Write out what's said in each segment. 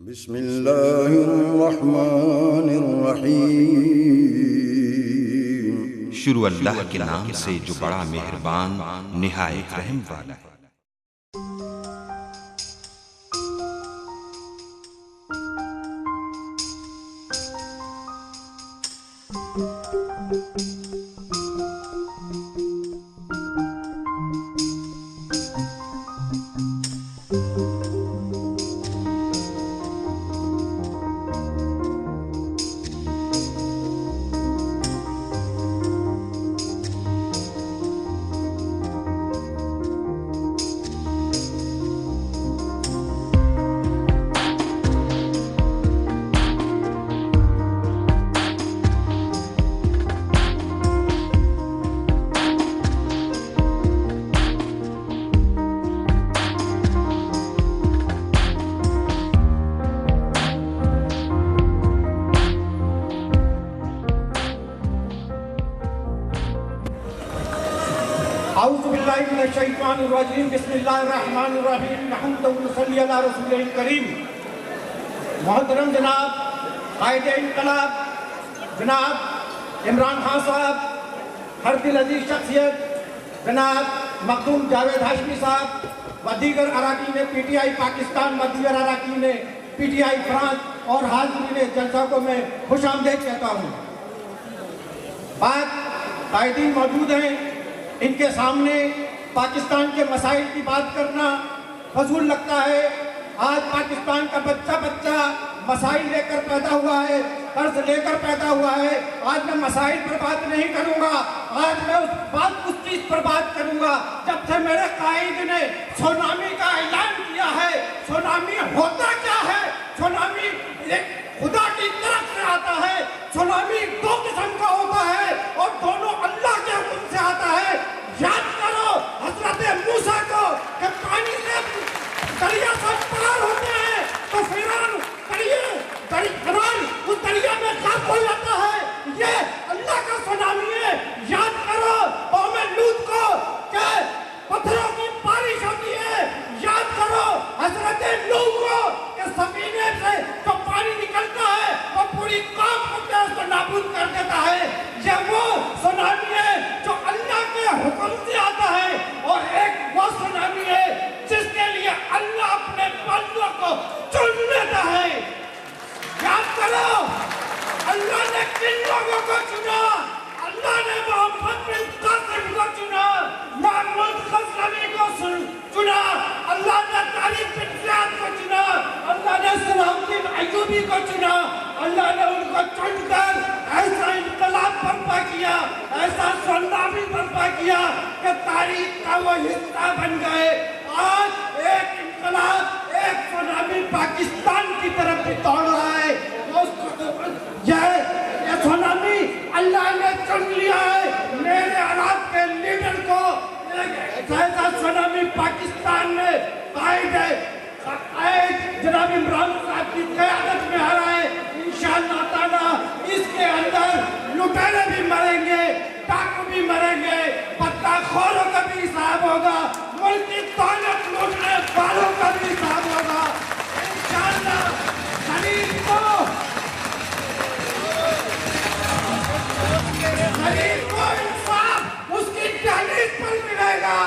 बिस्मिल्लाहिर्रहमानिर्रहीम। शुरू अल्लाह के नाम से जो बड़ा मेहरबान निहायत रहम वाला है। मोहतरम जनाब कायदे इंकलाब जनाब इमरान खान साहब, हर दिल अजीज शख्सियत जनाब मखदूम जावेद हाशमी साहब व दीगर अराकीन PTI पाकिस्तान व दीगर अराकीन PTI फ्रांस और हाज़रीन जलसा को मैं खुशामदीद कहता हूँ। कायदीन मौजूद हैं, इनके सामने पाकिस्तान के मसाइल की बात करना फजूल लगता है। आज पाकिस्तान का बच्चा मसाइल लेकर पैदा हुआ है, कर्ज लेकर पैदा हुआ है। आज मैं मसाइल पर बात नहीं करूंगा, आज मैं उस चीज पर बात करूंगा जब से मेरे कायद ने सुनामी का ऐलान किया है। सुनामी होता क्या है? सुनामी एक खुदा की तरफ से आता है। सुनामी दो किस्म का होता है और दोनों अल्लाह के हुक्म से आता है। याद करो हजरत मूसा को कि पानी से दरिया से पार होते हैं तो फिरौन उस दरिया में गर्क हो जाता है। ये अल्लाह का सुनामी है। याद करो कौम लूत को क्या पत्थरों की बारिश होती है। याद करो हजरत नूह को कि सफीने से जो पानी निकलता है वो पूरी कौम को नाबूद कर देता है। ये वो सुनामी है जो अल्लाह के हुक्म से आता है और एक वो सुनामी है जिसके लिए अल्लाह अपने बंदों को चुन लेता है। याद करो अल्लाह ने किन लोगों को चुना? अल्लाह ने मोहम्मद बिन कासिम को चुना, महमूद गजनवी को चुना, अल्लाह ने तारिक बिन ज़ियाद को चुना, अल्लाह ने सलाहुद्दीन अय्यूबी को चुना। अल्लाह ने उनको चुनकर ऐसा इनकलाब बर्पा किया, ऐसा सुनामी बर्पा किया कि तारीख का वो हिस्सा बन गए। आज एक इनकलाब, एक सुनामी पाकिस्तान की तरफ भी दौड़ रहा है। यह सुनामी अल्लाह ने चुन लिया है। मेरे अरब के लीडर को ऐसा सुनामी पाकिस्तान में कायद है जनाब इमरान साहब की क़यादत में आ रहा है। इंशाअल्लाह ताला इसके अंदर लुटेरे भी मरेंगे, डाकू भी मरेंगे, पत्ताखोरों का भी हिसाब होगा, मुल्क की दौलत लूटने वालों का भी हिसाब होगा इंशाअल्लाह। शरीफ को इंसाफ उसकी दहलीज पर मिलेगा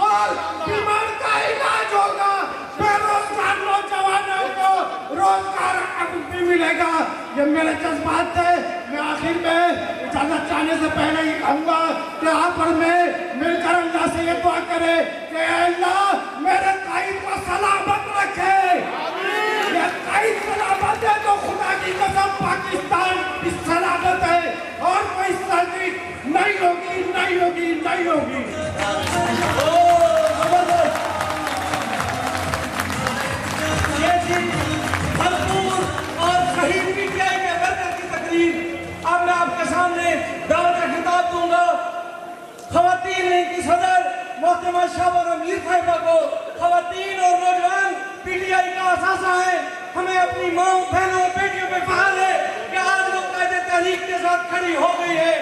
और बीमार का इलाज होगा। बेरोजगार नौजवानों को रोजगार अब भी मिलेगा। ये मेरे जज्बात थे। मैं आखिर में इजाजत चाहने से पहले ही कहूँगा कि आप पर मैं मिलकर अल्लाह से ये दुआ करे कि अल्लाह मेरे कायद को सलामत रखे। ये कायद सलामत है तो खुदा की कसम पाकिस्तान इस सलामत है और कोई सर्दी नहीं होगी, नहीं होगी, नहीं होगी। भरपूर और सही PTI के वर्कर की तकरीर। अब मैं आपके सामने दावत का खिताब दूंगा। खवातीन की सदर मोहतरमा शाहबानो मीर साहिबा को। खवातीन और नौजवान PTI का असासा है। हमें अपनी माँ, बहनों, बेटियों पे फख्र है कि आज वो कायदे तहरीक के साथ खड़ी हो गई है।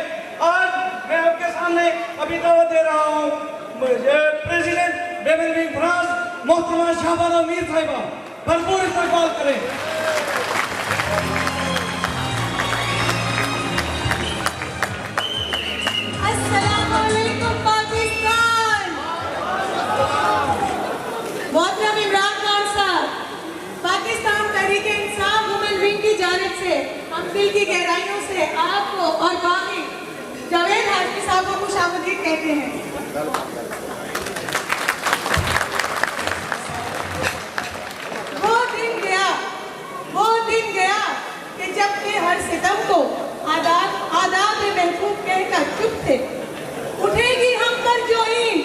आज मैं आपके सामने अभी दावत दे रहा हूँ प्रेसिडेंट बेबेल फ्रांस मोहतरमा शाहबानो मीर साहिबा। भरपूर इस्तेमाल करें। अस्सलामुअलैकुम पाकिस्तान। मोहतरम इमरान खान साहब, पाकिस्तान तहरीक-ए-इंसाफ वुमेन विंग की जानिब से हम दिल की गहराइयों से आपको और बाकी जावेद हाशमी साहब को खुशामदीद कहते हैं। वो दिन गया कि जबकि हर सितम को आदाब महफूज कहकर चुप थे। उठेगी हम पर जो ईंट,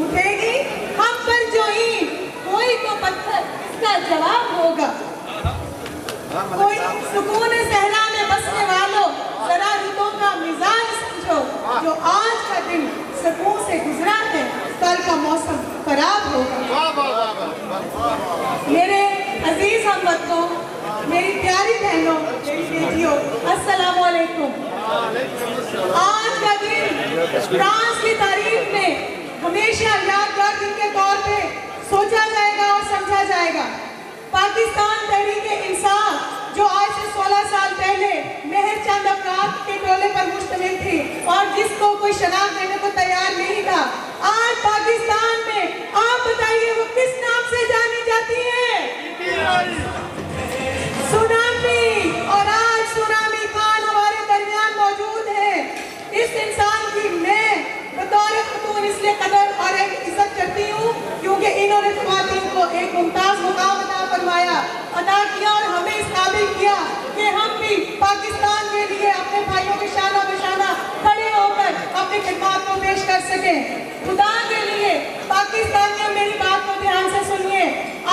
उठेगी हम पर जो ईंट, कोई तो पत्थर इसका जवाब होगा। कोई सुकून सहरा में बसने वालों, जरा रुतों का मिजाज समझो, जो आज का दिन सुकून से गुजरा है, कल का मौसम खराब होगा। मेरे अजीज हमवतनों, मेरी प्यारी बहनों, मेरी बेटियों, अस्सलाम वालेकुम। आज का दिन फ्रांस की तारीख में हमेशा यादगार दिन के तौर पे सोचा जाएगा और समझा जाएगा। पाकिस्तान तहरीक-ए-इंसाफ जो आज से 16 साल पहले मेहर चंद अफराद के टोले पर मुश्तमिल थी और जिसको कोई शनाख्त देने को तैयार नहीं था, आज पाकिस्तान में आप बताइए वो किस नाम से जानी जाती है? सुनामी। और आज सुनामी खान हमारे दरमियान मौजूद है। इस इंसान की मैं बतौर खतून इसलिए कदर और एक इज्जत करती हूँ क्योंकि इन्होंने ख्वातीन को एक मुमताज मुकाम अदा किया और हमें इस काबिल किया कि हम भी पाकिस्तान के लिए अपने भाइयों के शाना बशाना खड़े होकर अपनी खिदमत को पेश कर सके। खुदा के लिए पाकिस्तानियों, मेरी बात को ध्यान से सुनिए।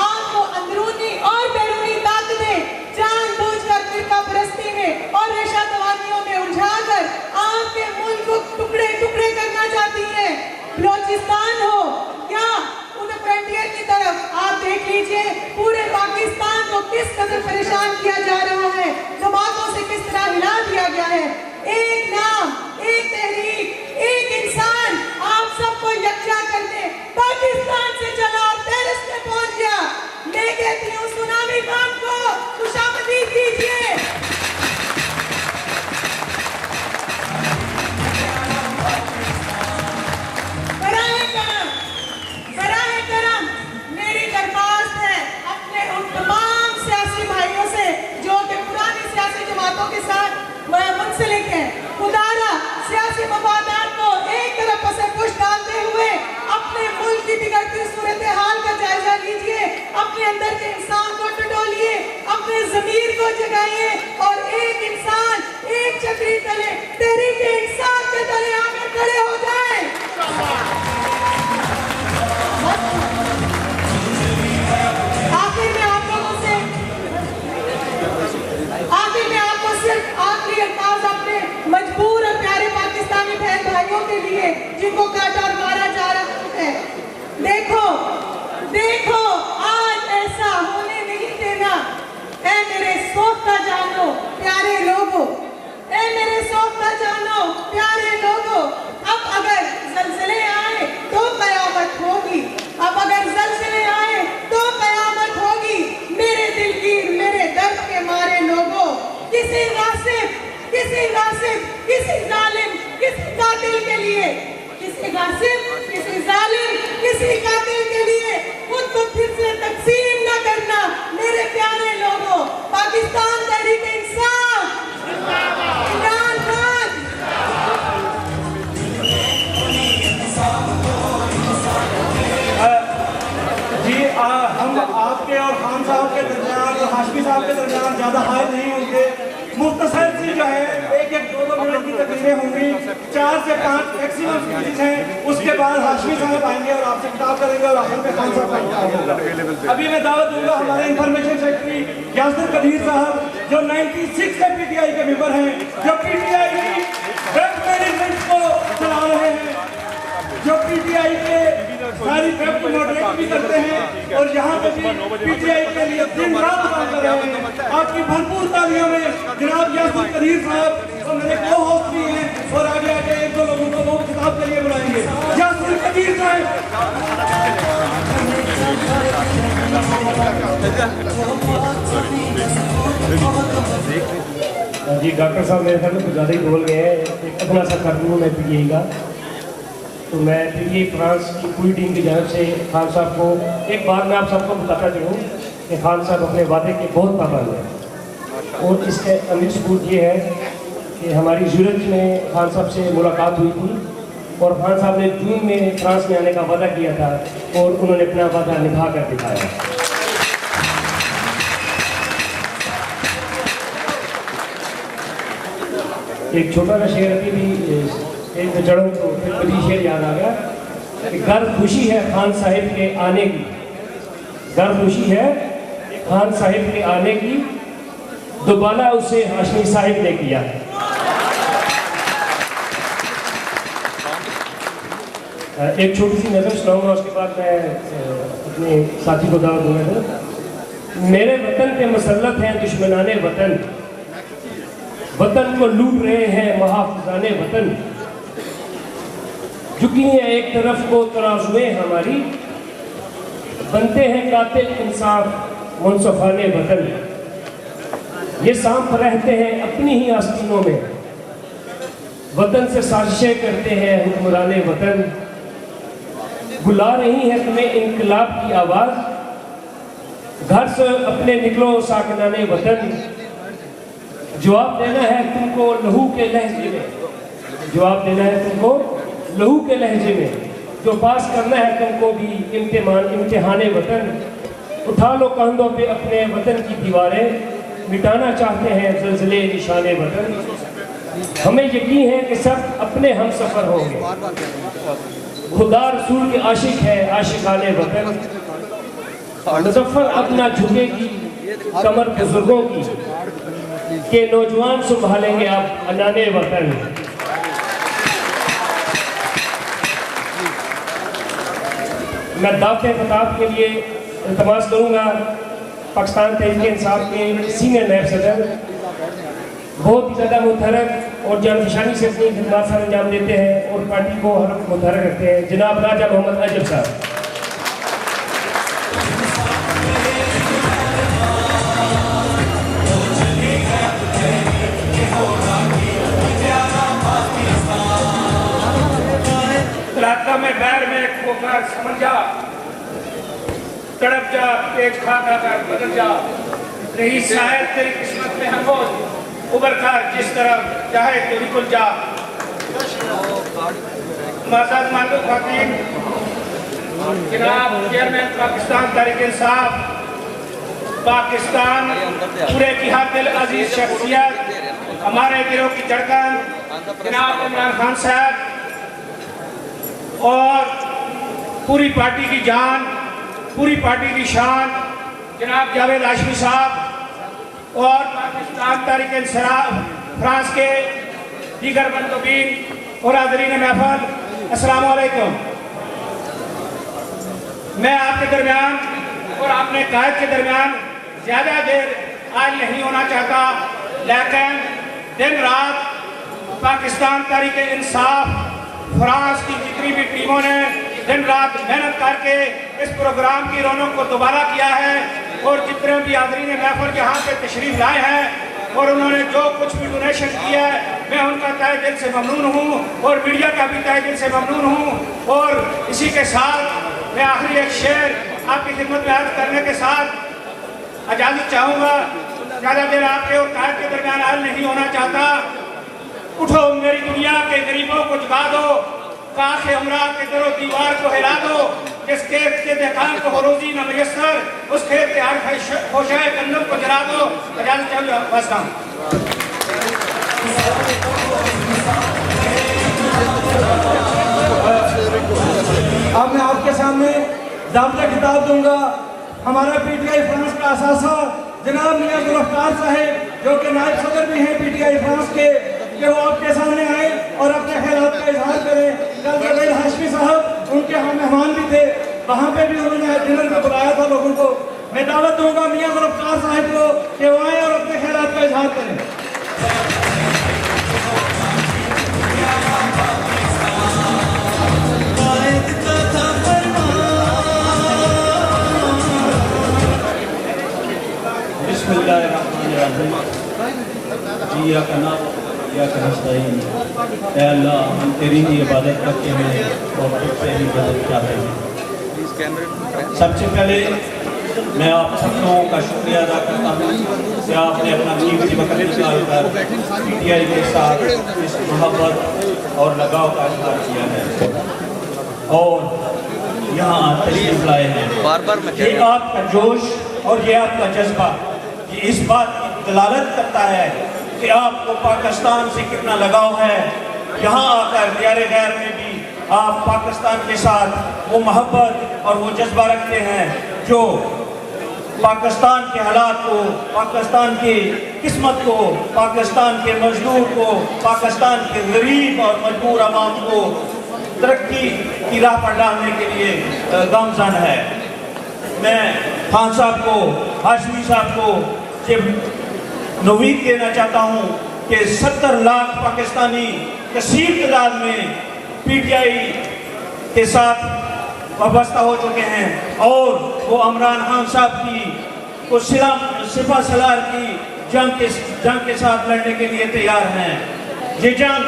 आपको अंदरूनी और बैरूनी ताकतें जानबूझकर फिरका परस्ती में और रेशा तवानियों में उलझाकर आपके मुल्क को टुकड़े टुकड़े करना चाहती है। बलोचिस्तान हो या फ्रंटियर की तरफ आप देख लीजिए, पूरे पाकिस्तान को किस कदर परेशान किया जा रहा है, जमातों से किस तरह हिला दिया गया है। एक नाम, एक तहरीक, एक इंसान आप सबको यकजा करने पाकिस्तान से चला और पेरिस में पहुंच गया। मैं कहती हूँ सुनामी खान को खुशामदीद कीजिए। मेरी दरख्वास्त है अपने उन तमाम सियासी भाइयों से जो कि पुरानी सियासी जमातों के साथ मुंसलिक हैं, खुदारा सियासी मफादात को एक तरफ से पुश डालते हुए अपने मुल्क की बिगड़ती सूरत हाल का जायजा लीजिए, अपने अंदर के इंसान को टटोलिए, अपने ज़मीर को जगाइए और एक इंसान, एक चक्री तले, तहरीक-ए-इंसाफ के तले आकर खड़े हो जाए। आखिर में आपको सिर्फ आखिरी अल्फाज अपने मजबूर और प्यारे पाकिस्तानी बहन भाइयों के लिए जिनको काटा और मारा जा रहा है, देखो देखो आज ऐसा होने नहीं देना। ऐ मेरे सोचता जानो प्यारे लोगों, ऐ मेरे सोचता जानो प्यारे लोगों, अब अगर ज़लज़ले आए तो क़यामत होगी, अब अगर ज़लज़ले आए तो क़यामत होगी। मेरे दिलगीर, मेरे दर्द के मारे लोगों, किसी गासिब, किसी जालिम, किसी कातिल के लिए, किसी गासिब, किसी जालिम, किसी कातिल के लिए खुद को फिर से तकसीम न करना। मेरे प्यारे लोगों, पाकिस्तान तहरीक-ए-इंसाफ इमरान खान। जी हम आपके और खान साहब के दरमियान और हाशमी साहब के दरमियान ज़्यादा हाय नहीं होंगे। मुख्तसर सी जो है एक एक दो मिनट की तकरीरें होंगी, 4 से 5 मैक्सिमम स्पीचेस हैं। उसके बाद हाशमी साहब आएंगे और आपसे खिताब करेंगे और आखिर में खान साहब आएंगे। अभी मैं दावत दूंगा हमारे इंफॉर्मेशन सेक्रेटरी यासिर कदीर साहब जो 96 से पीटीआई के मेंबर हैं, जो पीटीआई की वेब मैनेजमेंट को चला रहे हैं, जो पीटीआई के सारी वेब को मॉडरेट भी करते हैं और यहाँ पे भी पीटीआई के लिए दिन रात काम कर रहे हैं। आपकी भरपूर तालियों में जनाब यासिर कदीर साहब और मेरे को होस्ट भी हैं और आगे आगे एक दो लोगों को वो खिताब के लिए बुलाएंगे। यासिर कदीर साहब जी डॉक्टर साहब मेरे ख्याल में कुछ ज़्यादा ही बोल गए हैं, एक अपना सा कर दूँ मैं पीटीआई का। तो मैं पीटीआई फ्रांस की पूरी टीम की जानब से खान साहब को एक बात मैं आप सबको बताता चलूँ कि खान साहब अपने वादे के बहुत पाबंद हैं। और इसके अमीर सबूत ये है कि हमारी ज़रूरत में खान साहब से मुलाकात हुई थी और खान साहब ने जून में फ्रांस में आने का वादा किया था और उन्होंने अपना वादा निभा कर दिखाया। एक छोटा सा शेर अभी भी एक चढ़ो तो फिर बड़ी शेर याद आ गया कि घर खुशी है खान साहिब के आने की, घर खुशी है खान साहिब के आने की, दोबारा उसे हाशमी साहिब ने किया। एक छोटी सी नज़र सुनाऊंगा, उसके बाद मैं अपने साथी को दावत दूंगा। मेरे वतन पे मसल्लत हैं दुश्मनाने वतन, वतन को लूट रहे हैं महाफिजाने वतन, झुकी है एक तरफ को तराजुए हमारी, बनते हैं कातिल इंसाफ मुनसफाने वतन। ये सांप रहते हैं अपनी ही आस्तीनों में, वतन से साजिशें करते हैं हुक्मराने वतन। बुला रही है तुम्हें इनकलाब की आवाज, घर से अपने निकलो साकनाने वतन। जवाब देना है तुमको लहू के लहजे में, जवाब देना है तुमको लहू के लहजे में, जो पास करना है तुमको भी इम्तिहाने वतन। उठा लो कंधों पे अपने वतन की दीवारें, मिटाना चाहते हैं ज़लज़ले निशाने वतन। हमें यकीन है कि सब अपने हम सफ़र होंगे, खुदा रसूल के आशिक है आशिकाने वतन। मुज़फ़्फ़र अब ना झुकेगी कमर बुजुर्गों की, के नौजवान संभालेंगे आप अनाने वतन। मैं दावत खिताब के लिए इल्तमास करूँगा पाकिस्तान तहरीक इंसाफ के सीनियर नायब सदर, बहुत ही ज़्यादा मुतहरक और जानफशानी से अपनी खिदमत सर अंजाम देते हैं और पार्टी को हर वक्त मुतहरक रखते हैं, जनाब राजा मोहम्मद अजब साहब। रास्ता में बैर में खोकर समझ जा, तड़प जा पेट खा कर बदल जा, रही शायद तेरी किस्मत में हम उबर कर जिस तरफ चाहे तो निकल जा। मज़ाद मालूम खातिन जनाब चेयरमैन पाकिस्तान तहरीक इंसाफ, पाकिस्तान पूरे की हर दिल अजीज शख्सियत, हमारे दिलों की धड़कन जनाब इमरान खान साहब और पूरी पार्टी की जान, पूरी पार्टी की शान जनाब जावेद हाशमी साहब और पाकिस्तान तहरीक इंसाफ फ्रांस के दीगर मंतबीन और हाज़रीन महफल, अस्सलाम वालेकुम। मैं आपके दरमियान और अपने कायद के दरमियान ज़्यादा देर आज नहीं होना चाहता, लेकिन दिन रात पाकिस्तान तहरीक इंसाफ फ्रांस की जितनी भी टीमों ने दिन रात मेहनत करके इस प्रोग्राम की रौनक को दोबारा किया है और जितने भी हाज़रीन महफिल यहाँ पे तशरीफ लाए हैं और उन्होंने जो कुछ भी डोनेशन किया है, मैं उनका तहे दिल से ममनून हूँ और मीडिया का भी तहे दिल से ममनून हूँ। और इसी के साथ मैं आखिरी एक शेर आपकी खिदमत में अर्ज करने के साथ इजाज़त चाहूँगा। ज़्यादा देर आपके और कायद के दरमियान हाल नहीं होना चाहता। उठो मेरी दुनिया के गरीबों को जगा दो, काखे उमरा के दरो दीवार को हिला दो, जिस खेत के देखान को हो रोजी न मयसर, उस खेत के हर खोशाए गंदम को जला दो। इजाज़त चाहिए, बस काम। अब मैं आपके सामने दावत खिताब दूंगा हमारा पीटीआई फ्रांस का असासा जनाब मियां जुल्फ़कार साहब, जो कि नायब सदर भी हैं पीटीआई फ्रांस के, कि वो आपके सामने आए और अपने ख्यालात का इजहार करें। कल जावेद हाशमी साहब उनके हम मेहमान भी थे, वहाँ पे भी उन्होंने डिनर में बुलाया था लोगों को। मैं दावत दूंगा मियां जुल्फ़कार साहब को कि वो आए और अपने ख्यालात का इजहार करें। बिस्मिल्लाहिर्रहमानिर्रहीम। या कना या कहस्ताइन, ऐ अल्लाह हम तेरी ही इबादत करते हैं और तुझसे ही मदद चाहते हैं। सबसे पहले मैं आप सब लोगों का शुक्रिया अदा करता हूँ कि आपने अपना कीमती वक्त निकालकर PTI के साथ इस मोहब्बत और लगाव का इजहार किया है और यहाँ तशरीफ लाए हैं। ये आपका जोश और ये आपका जज्बा ये इस बात की दलालत करता है कि आपको पाकिस्तान से कितना लगाव है। यहाँ आकर दियारे गैर में भी आप पाकिस्तान के साथ वो मोहब्बत और वो जज्बा रखते हैं जो पाकिस्तान के हालात को, पाकिस्तान की किस्मत को, पाकिस्तान के मजदूर को, पाकिस्तान के गरीब और मजबूर आवाम को तरक्की की राह पर डालने के लिए गामज़न है। मैं खान साहब को, हाशमी साहब को ये नवीद देना चाहता हूँ कि 70 लाख पाकिस्तानी कसीर तादाद में PTI के साथ वाबस्ता हो चुके हैं और वो इमरान खान साहब की को सिपा सलार की जंग के साथ लड़ने के लिए तैयार हैं। ये जंग,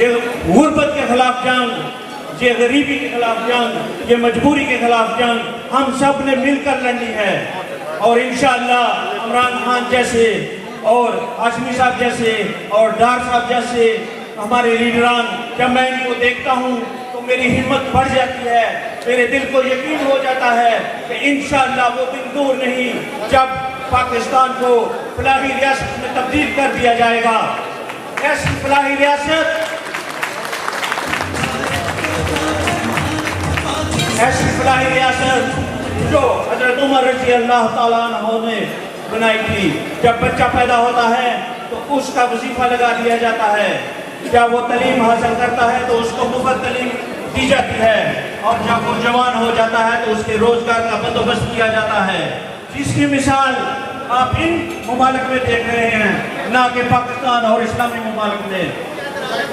ये गुर्बत के खिलाफ जंग, ये गरीबी के खिलाफ जंग, ये मजबूरी के खिलाफ जंग हम सब ने मिलकर लड़नी है और इंशाअल्लाह इमरान खान जैसे और हाशमी साहब जैसे और डार साहब जैसे हमारे लीडरान, जब मैं इनको देखता हूँ तो मेरी हिम्मत बढ़ जाती है, मेरे दिल को यकीन हो जाता है कि इंशाअल्लाह वो दिन दूर नहीं जब पाकिस्तान को फलाही रियासत में तब्दील कर दिया जाएगा। ऐसी फलाही रियासत, ऐसी फलाही रियासत जो हजरत उमर रज़ी अल्लाह ताला अन्हु ने बनाई थी। जब बच्चा पैदा होता है तो उसका वजीफा लगा दिया जाता है, जब वो तालीम हासिल करता है तो उसको मुफ्त तालीम दी जाती है और जब वो जवान हो जाता है तो उसके रोजगार का बंदोबस्त किया जाता है, जिसकी मिसाल आप इन ममालिक में देख रहे हैं, ना कि पाकिस्तान और इस्लामी ममालिक में।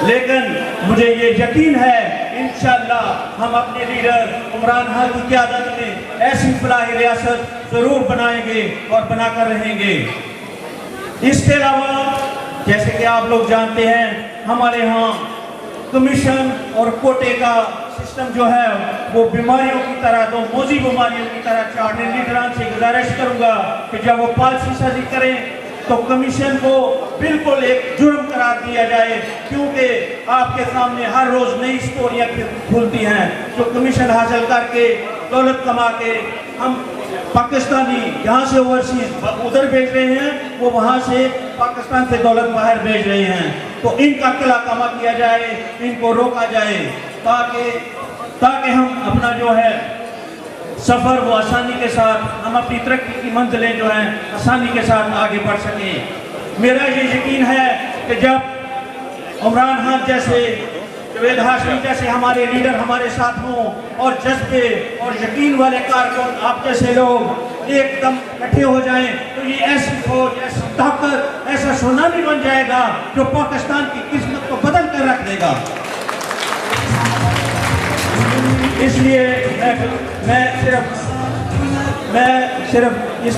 लेकिन मुझे ये यकीन है इंशाअल्लाह हम अपने लीडर इमरान खान की क़यादत में ऐसी फलाही रियासत जरूर बनाएंगे और बनाकर रहेंगे। इसके अलावा जैसे कि आप लोग जानते हैं हमारे यहाँ कमीशन और कोटे का सिस्टम जो है वो बीमारियों की तरह, दो मौजी बीमारियों की तरह चार्टर लीडरान से गुजारिश करूंगा कि जब वो पॉलिसी साजी करें तो कमीशन को बिल्कुल एक जुर्म करार दिया जाए, क्योंकि आपके सामने हर रोज नई स्टोरियां खुलती हैं जो कमीशन हासिल करके दौलत कमा के हम पाकिस्तानी यहाँ से ओवरसीज उधर भेज रहे हैं, वो वहाँ से पाकिस्तान से दौलत बाहर भेज रहे हैं। तो इनका किला कमा किया जाए, इनको रोका जाए ताकि हम अपना जो है सफ़र वो आसानी के साथ, हम अपनी तरक्की की मंजिलें जो हैं आसानी के साथ आगे बढ़ सकें। मेरा ये यकीन है कि जब इमरान खान जैसे, जावेद हाशमी जैसे हमारे लीडर हमारे साथ हों और जज्बे और यकीन वाले कारकुन आप जैसे लोग एकदम इकट्ठे हो जाएं तो ये ऐसी फौज, ऐसी ताकत, ऐसा सुनामी बन जाएगा जो पाकिस्तान की किस्मत को बदल कर रख देगा। इसलिए मैं सिर्फ ये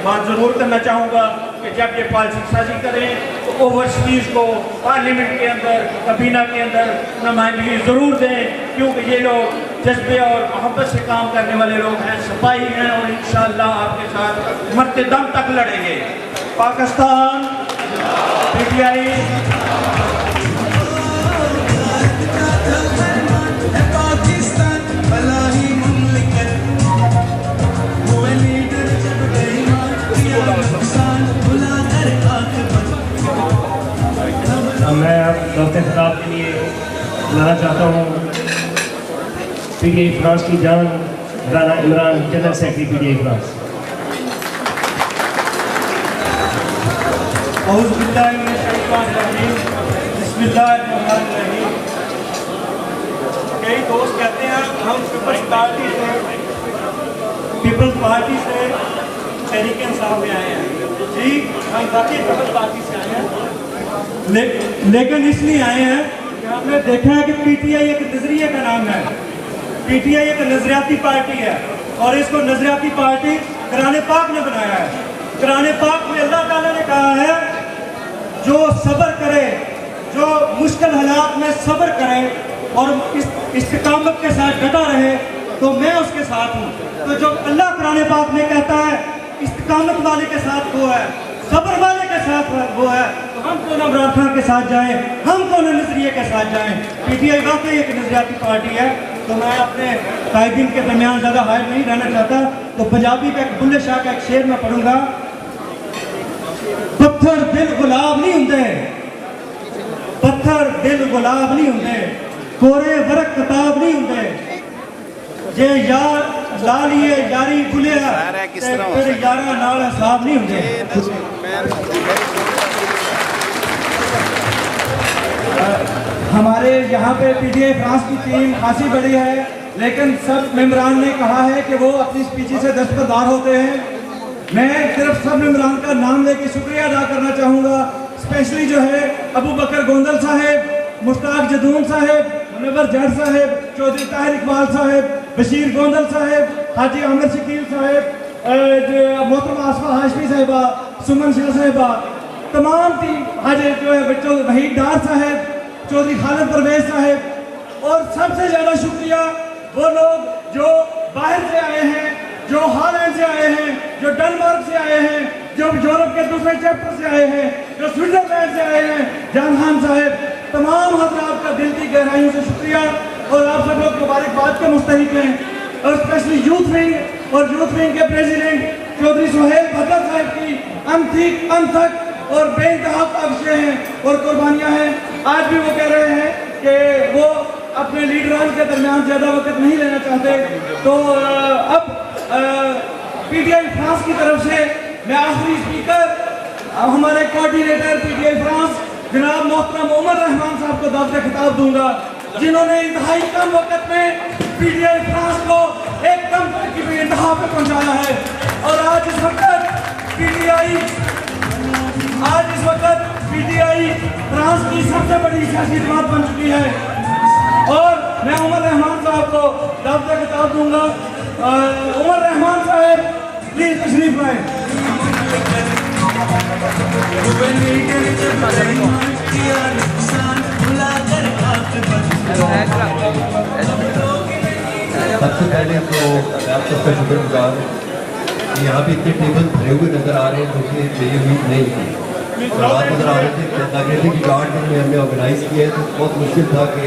बात जरूर करना चाहूँगा कि जब ये पॉलिसी साजी करें तो ओवरसीज को पार्लियामेंट के अंदर, kabina के अंदर नुमाइंदगी ज़रूर दें, क्योंकि ये लोग जज्बे और मोहब्बत से काम करने वाले लोग हैं, सिपाही हैं और इंशाअल्लाह आपके साथ मरते दम तक लड़ेंगे। पाकिस्तान, PTI मैं आप दौलत खिताब के लिए बुलाना चाहता हूँ PTI फ्रांस की जान Rana Imran, general secretary PTI France. कई दोस्त कहते हैं हम पीपल्स पार्टी से तहरीक इंसाफ में आए हैं। जी हम बाकी पीपल्स पार्टी से आए हैं, लेकिन इसलिए आए हैं कि हमने देखा है कि PTI एक नजरिए का नाम है। PTI एक नजरियाती पार्टी है और इसको नजरियाती पार्टी कुरान पाक ने बनाया है। कुरान पाक में अल्लाह ताला ने कहा है, जो सब्र करे, जो मुश्किल हालात में सब्र करे और इस्तिकामत के साथ डटा रहे, तो मैं उसके साथ हूँ। तो जो अल्लाह कुरान पाक में कहता है इस्तिकामत वाले के साथ वो है, सब्र वाले के साथ वो है, तो हम कौन इमरान खान के साथ जाएं, हम कौन नजरिए के साथ जाएं। पीटीआई वाकई एक नजरियाती पार्टी है। तो मैं अपने कायदीन के दरमियान ज़्यादा हायर नहीं रहना चाहता, तो पंजाबी का एक बुल्ले शाह का एक शेर मैं पढ़ूंगा। पत्थर दिल गुलाब नहीं होंगे, पत्थर दिल गुलाब नहीं होंगे, कोरे वरक किताब नहीं होंगे, जे यार ला लिए यारी बुलिया फिर यारा नाल हिसाब नहीं होंगे। हमारे यहाँ पे पीटीआई फ्रांस की टीम खासी बड़ी है, लेकिन सब मेंबरान ने कहा है कि वो अपनी स्पीची से दस्तबरदार होते हैं। मैं सिर्फ सब मेंबरान का नाम लेके शुक्रिया अदा करना चाहूँगा। स्पेशली जो है अबू बकर गोंदल साहेब, मुश्ताक जदून साहेब, मुनव्वर जट साहेब, चौधरी ताहिर इकबाल साहेब, बशीर गोंदल साहेब, हाजी आमिर शकील साहेब, मोहतरमा आसफा हाशमी साहिबा, सुमन शाह साहिबा, तमाम टीम, हाजी जो है बच्चों वहीद डार साहेब, चौधरी खालिद परवेज साहेब, और सबसे ज़्यादा शुक्रिया वो लोग जो बाहर से आए हैं, जो हॉलैंड से आए हैं, जो डेनमार्क से आए हैं, जो यूरोप के दूसरे चैप्टर से आए हैं, जो स्विट्जरलैंड से आए हैं, जान खान साहेब, तमाम हजरात का दिल की गहराइयों से शुक्रिया। और आप सब लोग मुबारकबाद के मुस्तहिक हैं। और स्पेशली यूथ विंग और यूथ विंग के प्रेसिडेंट चौधरी सुहेल भगत साहब की अनथिक अनथक और बेइंतहा काविशें हैं और कुर्बानियाँ हैं। आज भी वो कह रहे हैं कि वो अपने लीडरान के दरमियान ज़्यादा वक्त नहीं लेना चाहते। तो अब पीटीआई फ्रांस की तरफ से मैं आखिरी स्पीकर हमारे कोऑर्डिनेटर पीटीआई फ्रांस जनाब मोहतरम उमर रहमान साहब को दावत खिताब दूंगा, जिन्होंने इंतहाई कम वक्त में पीटीआई फ्रांस को एकदम तरक्की पे इंतहा पे पहुंचाया है। और आज इस वक्त पीटीआई फ्रांस की सबसे बड़ी सियासी जमात बन चुकी है। और मैं उमर रहमान साहब को दावत खिताब दूंगा। उमर रहमान साहब प्लीज तशरीफ लाएं। सबसे पहले तो आप सबका शुक्रगुजार कि यहाँ पे इतने टेबल भरे हुए नजर आ रहे हैं, जो कि मेरी उम्मीद नहीं थी। रात नजर आ रहे थे नागरिक गार्ड में हमने ऑर्गेनाइज किया है, तो बहुत मुश्किल था कि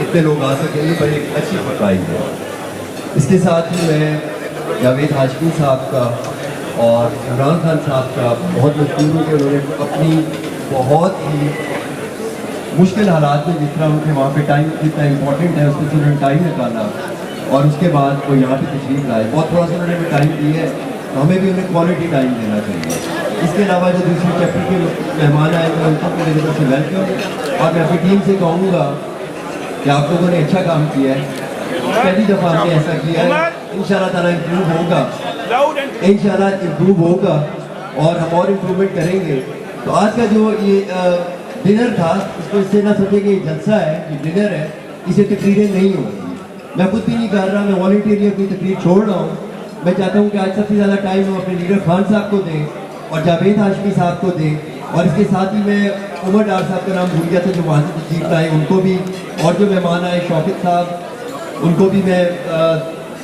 इतने लोग आ सकेंगे, पर एक अच्छी सरप्राइज है। इसके साथ ही मैं जावेद हाशमी साहब का और इमरान खान साहब का बहुत मशहूर हूँ कि उन्होंने अपनी बहुत ही मुश्किल हालात में जिस तरह उनके वहाँ पे टाइम जितना इम्पोर्टेंट है उसमें उन्होंने टाइम निकाला और उसके बाद वो यहाँ पे तशरीफ लाए। बहुत थोड़ा सा उन्होंने टाइम दी है, तो हमें भी उन्हें क्वालिटी टाइम देना चाहिए। इसके अलावा जो दूसरे चैप्टर के मेहमान आए हैं उनको मेरी तरफ से वेलकम। और मैं अपनी टीम से कहूँगा कि आप लोगों ने अच्छा काम किया है, पहली दफ़ा हमने ऐसा किया है। इंशाल्लाह ताला इम्प्रूव होगा, इंशाल्लाह इम्प्रूव होगा और हम और इम्प्रूवमेंट करेंगे। तो आज का जो ये डिनर था, इसको इससे ना सोचे कि जलसा है, ये डिनर है, इसे तकरीरें नहीं होगी। मैं खुद भी नहीं कर रहा, मैं वॉलंटियरली अपनी तकरीर छोड़ रहा हूँ। मैं चाहता हूँ कि आज सबसे ज़्यादा टाइम हम अपने लीडर खान साहब को दें और जावेद हाशमी साहब को दें। और इसके साथ ही मैं उमर डार साहब का नाम भूल गया था जो वहाँ से तशरीफ लाए, उनको भी, और जो मेहमान आए शौकत साहब, उनको भी मैं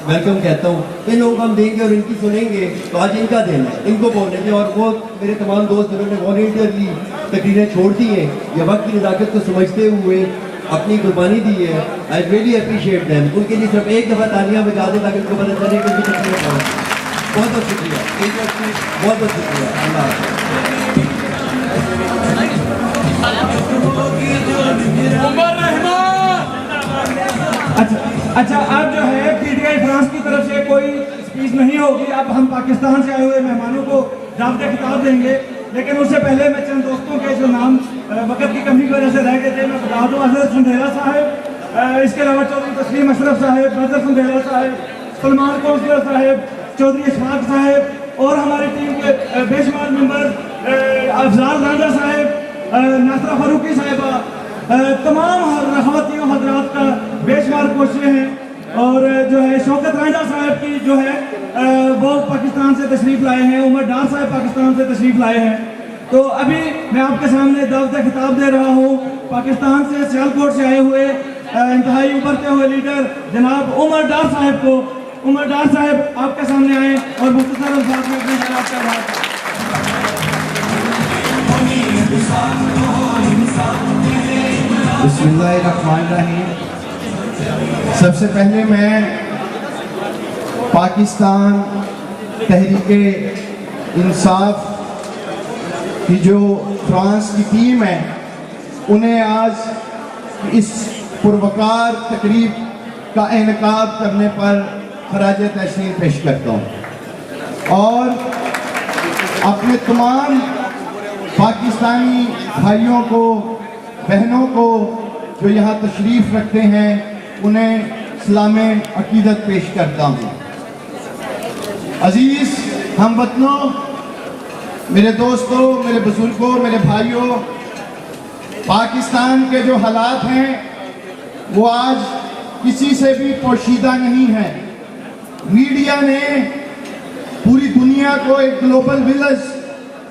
वेलकम कहता हूँ। इन लोगों को हम देंगे और इनकी सुनेंगे, तो आज इनका देना है, इनको बोलने के। और वो मेरे तमाम दोस्त जिन्होंने वॉलंटियरली तकरीरें छोड़ दी हैं, ये वक्त की नज़ाकत को समझते हुए अपनी कुर्बानी दी है, आई रियली अप्रिशिएट दैम। उनके लिए सिर्फ एक दफ़ा तालियां बजा दें ताकि उनको पता चले कि उनकी तकलीफ है। बहुत बहुत शुक्रिया, बहुत बहुत शुक्रिया। अल्लाह अच्छा, अब जो है पीटीआई फ्रांस की तरफ से कोई स्पीच नहीं होगी। अब हम पाकिस्तान से आए हुए मेहमानों को दावत खिताब देंगे, लेकिन उससे पहले मैं चंद दोस्तों के जो नाम वक्त की कमी की वजह से रह गए थे मैं बता दूँ। हजरत संधेला साहब, इसके अलावा चौधरी तस्लीम अशरफ साहब, बदर संधेला साहब, सलमान कौंसलर साहब, चौधरी इशफाक साहब और हमारी टीम के बेशुमार मेंबर अफजाल राजा साहब, नासरा फारूकी साहिबा, तमाम खवातीन हजरात का बेशुमार कोशिशें हैं। और जो है शौकत राजा साहब की जो है वो पाकिस्तान से तशरीफ लाए हैं, उमर डार साहब पाकिस्तान से तशरीफ लाए हैं। तो अभी मैं आपके सामने दावत खिताब दे रहा हूँ पाकिस्तान से सियालकोट से आए हुए इंतहाई उभरते हुए लीडर जनाब उमर डार साहब को। उमर डार साहब आपके सामने आए और मुख्तसर अल्फाज में अपने ख्यालात का इज़हार करें। बिस्मिल्लाहिर्रहमानिर्रहीम। सबसे पहले मैं पाकिस्तान तहरीके इंसाफ की जो फ्रांस की टीम है उन्हें आज इस पुरवकार तकरीब का इनेकाद करने पर खराज तहसीन पेश करता हूँ और अपने तमाम पाकिस्तानी भाइयों को बहनों को जो यहाँ तशरीफ़ रखते हैं उन्हें सलाम अकीदत पेश करता हूँ। अजीज़ हमवतनों, मेरे दोस्तों, मेरे बुजुर्गों, मेरे भाइयों, पाकिस्तान के जो हालात हैं वो आज किसी से भी पोशीदा नहीं है। मीडिया ने पूरी दुनिया को एक ग्लोबल विलेज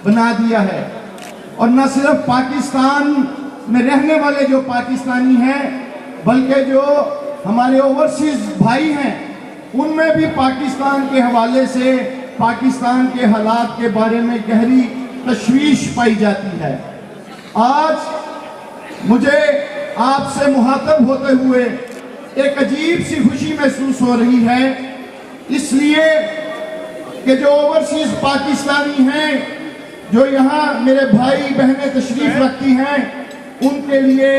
बना दिया है और न सिर्फ पाकिस्तान में रहने वाले जो पाकिस्तानी हैं बल्कि जो हमारे ओवरसीज भाई हैं उनमें भी पाकिस्तान के हवाले से पाकिस्तान के हालात के बारे में गहरी तशवीश पाई जाती है। आज मुझे आपसे मुखातब होते हुए एक अजीब सी खुशी महसूस हो रही है, इसलिए कि जो ओवरसीज पाकिस्तानी हैं जो यहाँ मेरे भाई बहनें तशरीफ रखती हैं उनके लिए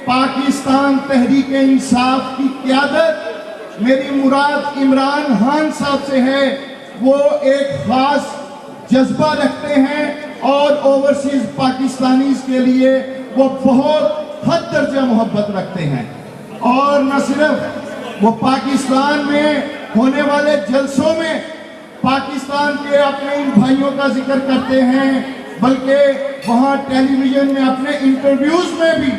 पाकिस्तान तहरीक इंसाफ की क़यादत मेरी मुराद इमरान खान साहब से है। वो एक ख़ास जज्बा रखते हैं और ओवरसीज पाकिस्तानीज़ के लिए वो बहुत हद दर्जा मोहब्बत रखते हैं। और न सिर्फ वो पाकिस्तान में होने वाले जलसों में पाकिस्तान के अपने इन भाइयों का जिक्र करते हैं बल्कि वहाँ टेलीविज़न में अपने इंटरव्यूज़ में भी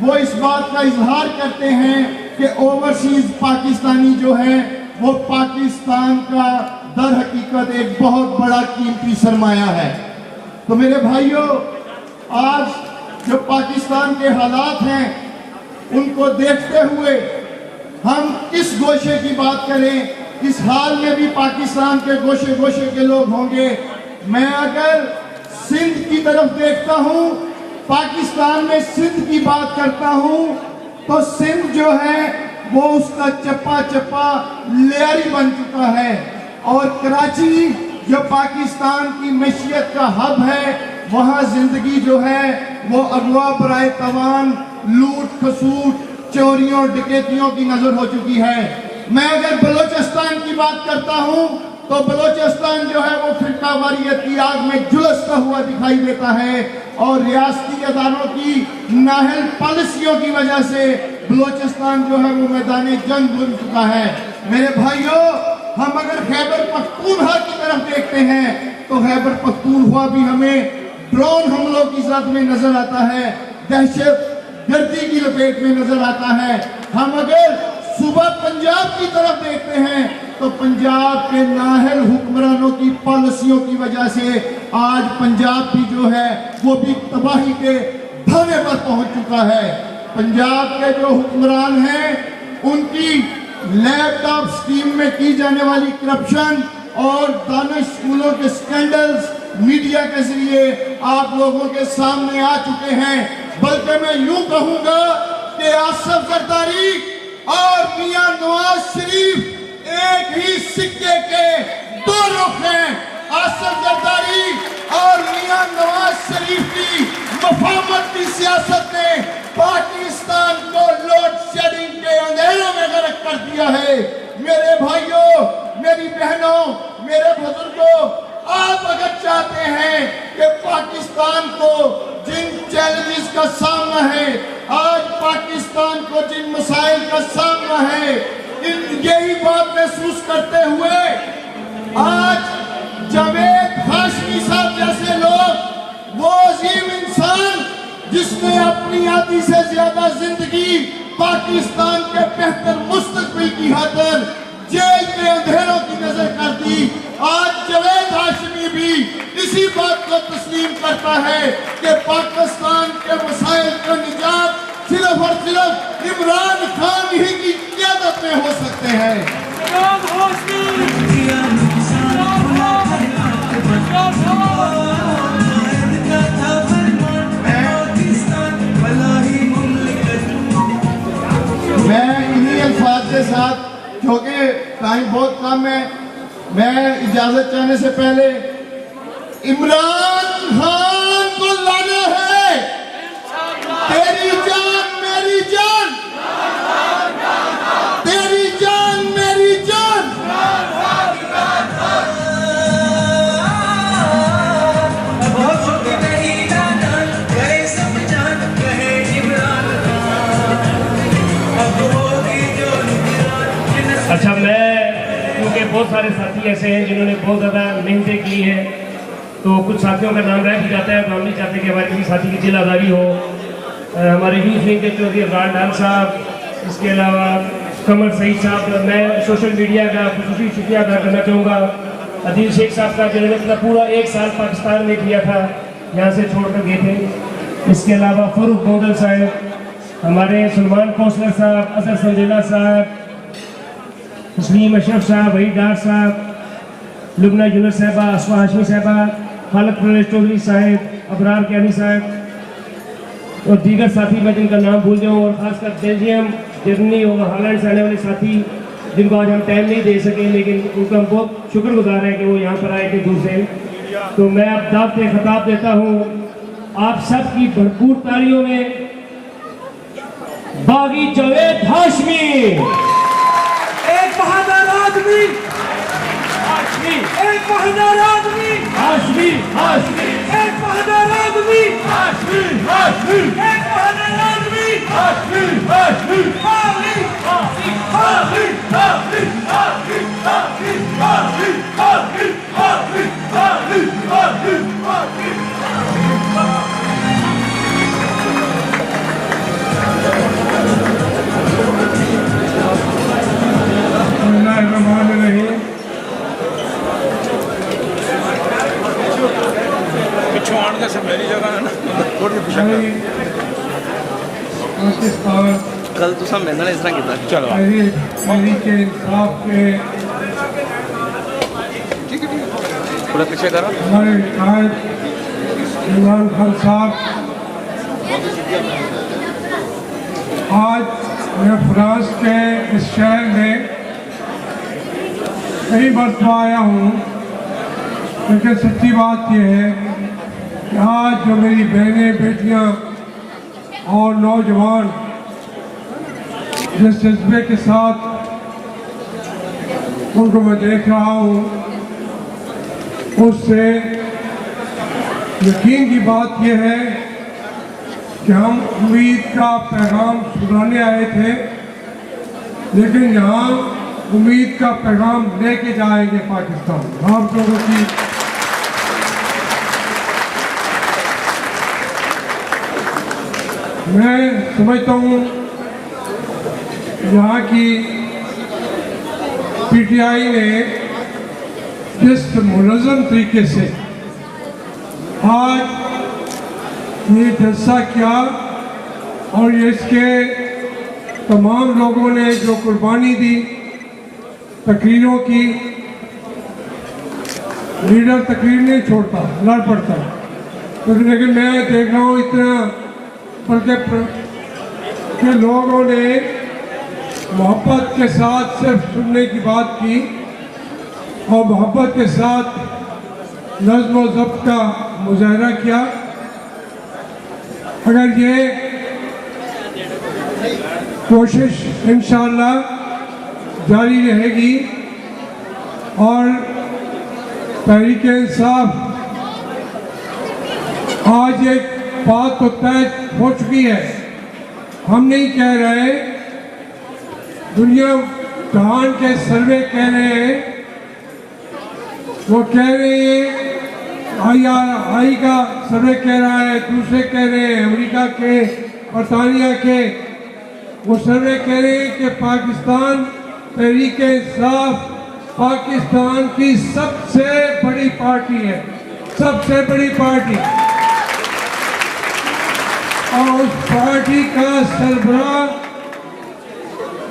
वो इस बात का इजहार करते हैं कि ओवरसीज पाकिस्तानी जो है वो पाकिस्तान का दर हकीकत एक बहुत बड़ा कीमती सरमाया है। तो मेरे भाइयों, आज जो पाकिस्तान के हालात हैं उनको देखते हुए हम किस गोशे की बात करें, इस हाल में भी पाकिस्तान के गोशे गोशे के लोग होंगे। मैं अगर सिंध की तरफ देखता हूँ, पाकिस्तान में सिंध की बात करता हूँ तो सिंध जो है वो उसका चप्पा चप्पा लेयरी बन चुका है और कराची जो पाकिस्तान की मैशियत का हब है वहाँ जिंदगी जो है वो अगवा बराए तवान, लूट खसूट, चोरियों डकैतियों की नजर हो चुकी है। मैं अगर बलोचिस्तान की बात करता हूँ तो बलोचिस्तान जो है वो फिरका वारियत की आग में झुलसता हुआ दिखाई देता है और रियासती अदारों की नाहल पॉलिसियों की वजह से बलोचिस्तान जो है वो मैदान जंग बन चुका है। मेरे भाइयों, हम अगर खैबर पख्तूनख्वा की तरफ देखते हैं तो खैबर पख्तूनख्वा भी हमें ड्रोन हमलों की साथ में नजर आता है, दहशत गर्दी की लपेट में नजर आता है। हम अगर सुबह पंजाब की तरफ देखते हैं तो पंजाब के नाहल हुक्मरानों की पॉलिसियों की वजह से आज पंजाब भी जो है वो भी तबाही के धाने पर पहुंच चुका है। पंजाब के जो हुक्मरान हैं उनकी लैपटॉप स्कीम में की जाने वाली करप्शन और दानिश स्कूलों के स्कैंडल्स मीडिया के जरिए आप लोगों के सामने आ चुके हैं। बल्कि मैं यूं कहूंगा कि आसिफ जरदारी और मियां नवाज शरीफ एक ही सिक्के के दो रुख हैं। आसिफ जरदारी और मियां नवाज शरीफ की मफाहमत की सियासत ने पाकिस्तान को लोड शेडिंग के अंधेरों में गर्क कर दिया है। मेरे भाइयों, मेरी बहनों, मेरे बुजुर्गों, आप अगर चाहते हैं कि पाकिस्तान को जिन चैलेंजेस का सामना है, आज पाकिस्तान को जिन मसाइल का सामना है, यही बात महसूस करते हुए आज जावेद हाशमी साहब जैसे लोग, वो अजीम इंसान जिसने अपनी आधी से ज्यादा जिंदगी पाकिस्तान के बेहतर मुस्तकबिल की खातिर जेल के अंधेरों की नजर कर दी। आज जावेद हाशमी भी इसी बात को तस्लीम करता है कि पाकिस्तान के मसाइल का निजात सिर्फ और सिर्फ इमरान खान ही की क़यादत में हो सकते हैं। मैं इन्हीं अल्फाज के साथ, क्योंकि टाइम बहुत कम है, मैं इजाजत चाहने से पहले इमरान खान को लाना है। तेरी जान मेरी जान, तेरी जान मेरी जान। अच्छा, मैं क्योंकि बहुत सारे साथी ऐसे हैं जिन्होंने बहुत ज़्यादा मेहनतें की हैं, तो कुछ साथियों का नाम रह भी जाता है, तो हम नहीं चाहते कि हमारे किसी साथी की दिल आज़ारी हो। हमारे यूथ विंग के चौधरी इमरान डाल साहब, इसके अलावा कमर सईद साहब, मैं सोशल मीडिया का खुसूसी शुक्रिया अदा करना चाहूँगा अदील शेख साहब का, जिन्होंने अपना पूरा 1 साल पाकिस्तान में किया था, यहाँ से छोड़ कर गए थे। इसके अलावा फ़रूक बोदल साहब, हमारे सलमान कौंसलर साहब, असर संजीला साहब, तस्लीम अशरफ साहब, वहीद डार साहब, लुबना यूनुस साहबा, असमा हाशमी साहबा, खालिद परवेज चौधरी साहब, अबरार क्यानी साहब और दीगर साथी मैं जिनका नाम भूल जाऊँ, और ख़ासकर बेल्जियम, जर्मनी और हॉलैंड से आने वाले साथी जिनको आज हम टाइम नहीं दे सके, लेकिन उनका हम बहुत शुक्रगुजार हैं कि वो यहाँ पर आए थे दूर से। तो मैं अब दावत खिताब देता हूँ आप सब की भरपूर तालियों में बागी जावेद हाशमी। एक बहादुर आदमी, एक बहादुर आदमी, हाशमी हाशमी, एक बहादुर आदमी, हाशमी हाशमी, एक बहादुर आदमी, हाशमी हाशमी, हाली, हाशमी हाशमी, हाशमी हाशमी, हाशमी हाशमी, हाशमी हाशमी, हाशमी हाशमी। कल तो सब मैंने इस तरह किया। चलो के इंसाफ के थोड़ा पीछे करो। हमारे विधायक इमरान खान साहब, आज मैं फ्रांस के इस शहर में कई मरतबा आया हूँ, लेकिन सच्ची बात यह है कि आज जो मेरी बहनें, बेटियाँ और नौजवान जिस जज्बे के साथ उनको मैं देख रहा हूँ, उससे यकीन की बात यह है कि हम उम्मीद का पैगाम सुनाने आए थे, लेकिन यहाँ उम्मीद का पैगाम लेके जाएंगे पाकिस्तान। आप लोगों की मैं समझता हूँ यहाँ की पीटीआई ने जिस मुनज़्ज़म तरीके से आज ये जलसा किया और इसके तमाम लोगों ने जो कुर्बानी दी, तकरीरों की, लीडर तकरीर नहीं छोड़ता, लड़ पड़ता, तो लेकिन मैं देख रहा हूँ इतना बल्कि के लोगों ने मोहब्बत के साथ सिर्फ सुनने की बात की और मोहब्बत के साथ नज़्म व ज़ब्त का मुजाहरा किया। अगर ये कोशिश इंशाअल्लाह जारी रहेगी और तहरीक इंसाफ आज एक बात तो तय हो चुकी है, हम नहीं कह रहे, दुनिया जहान के सर्वे कह रहे हैं, वो कह रहे हैं, आई का सर्वे कह रहा है, दूसरे कह रहे हैं, अमेरिका के, बरतानिया के, वो सर्वे कह रहे हैं कि पाकिस्तान तहरीक इंसाफ पाकिस्तान की सबसे बड़ी पार्टी है, सबसे बड़ी पार्टी, और उस पार्टी का सरबराह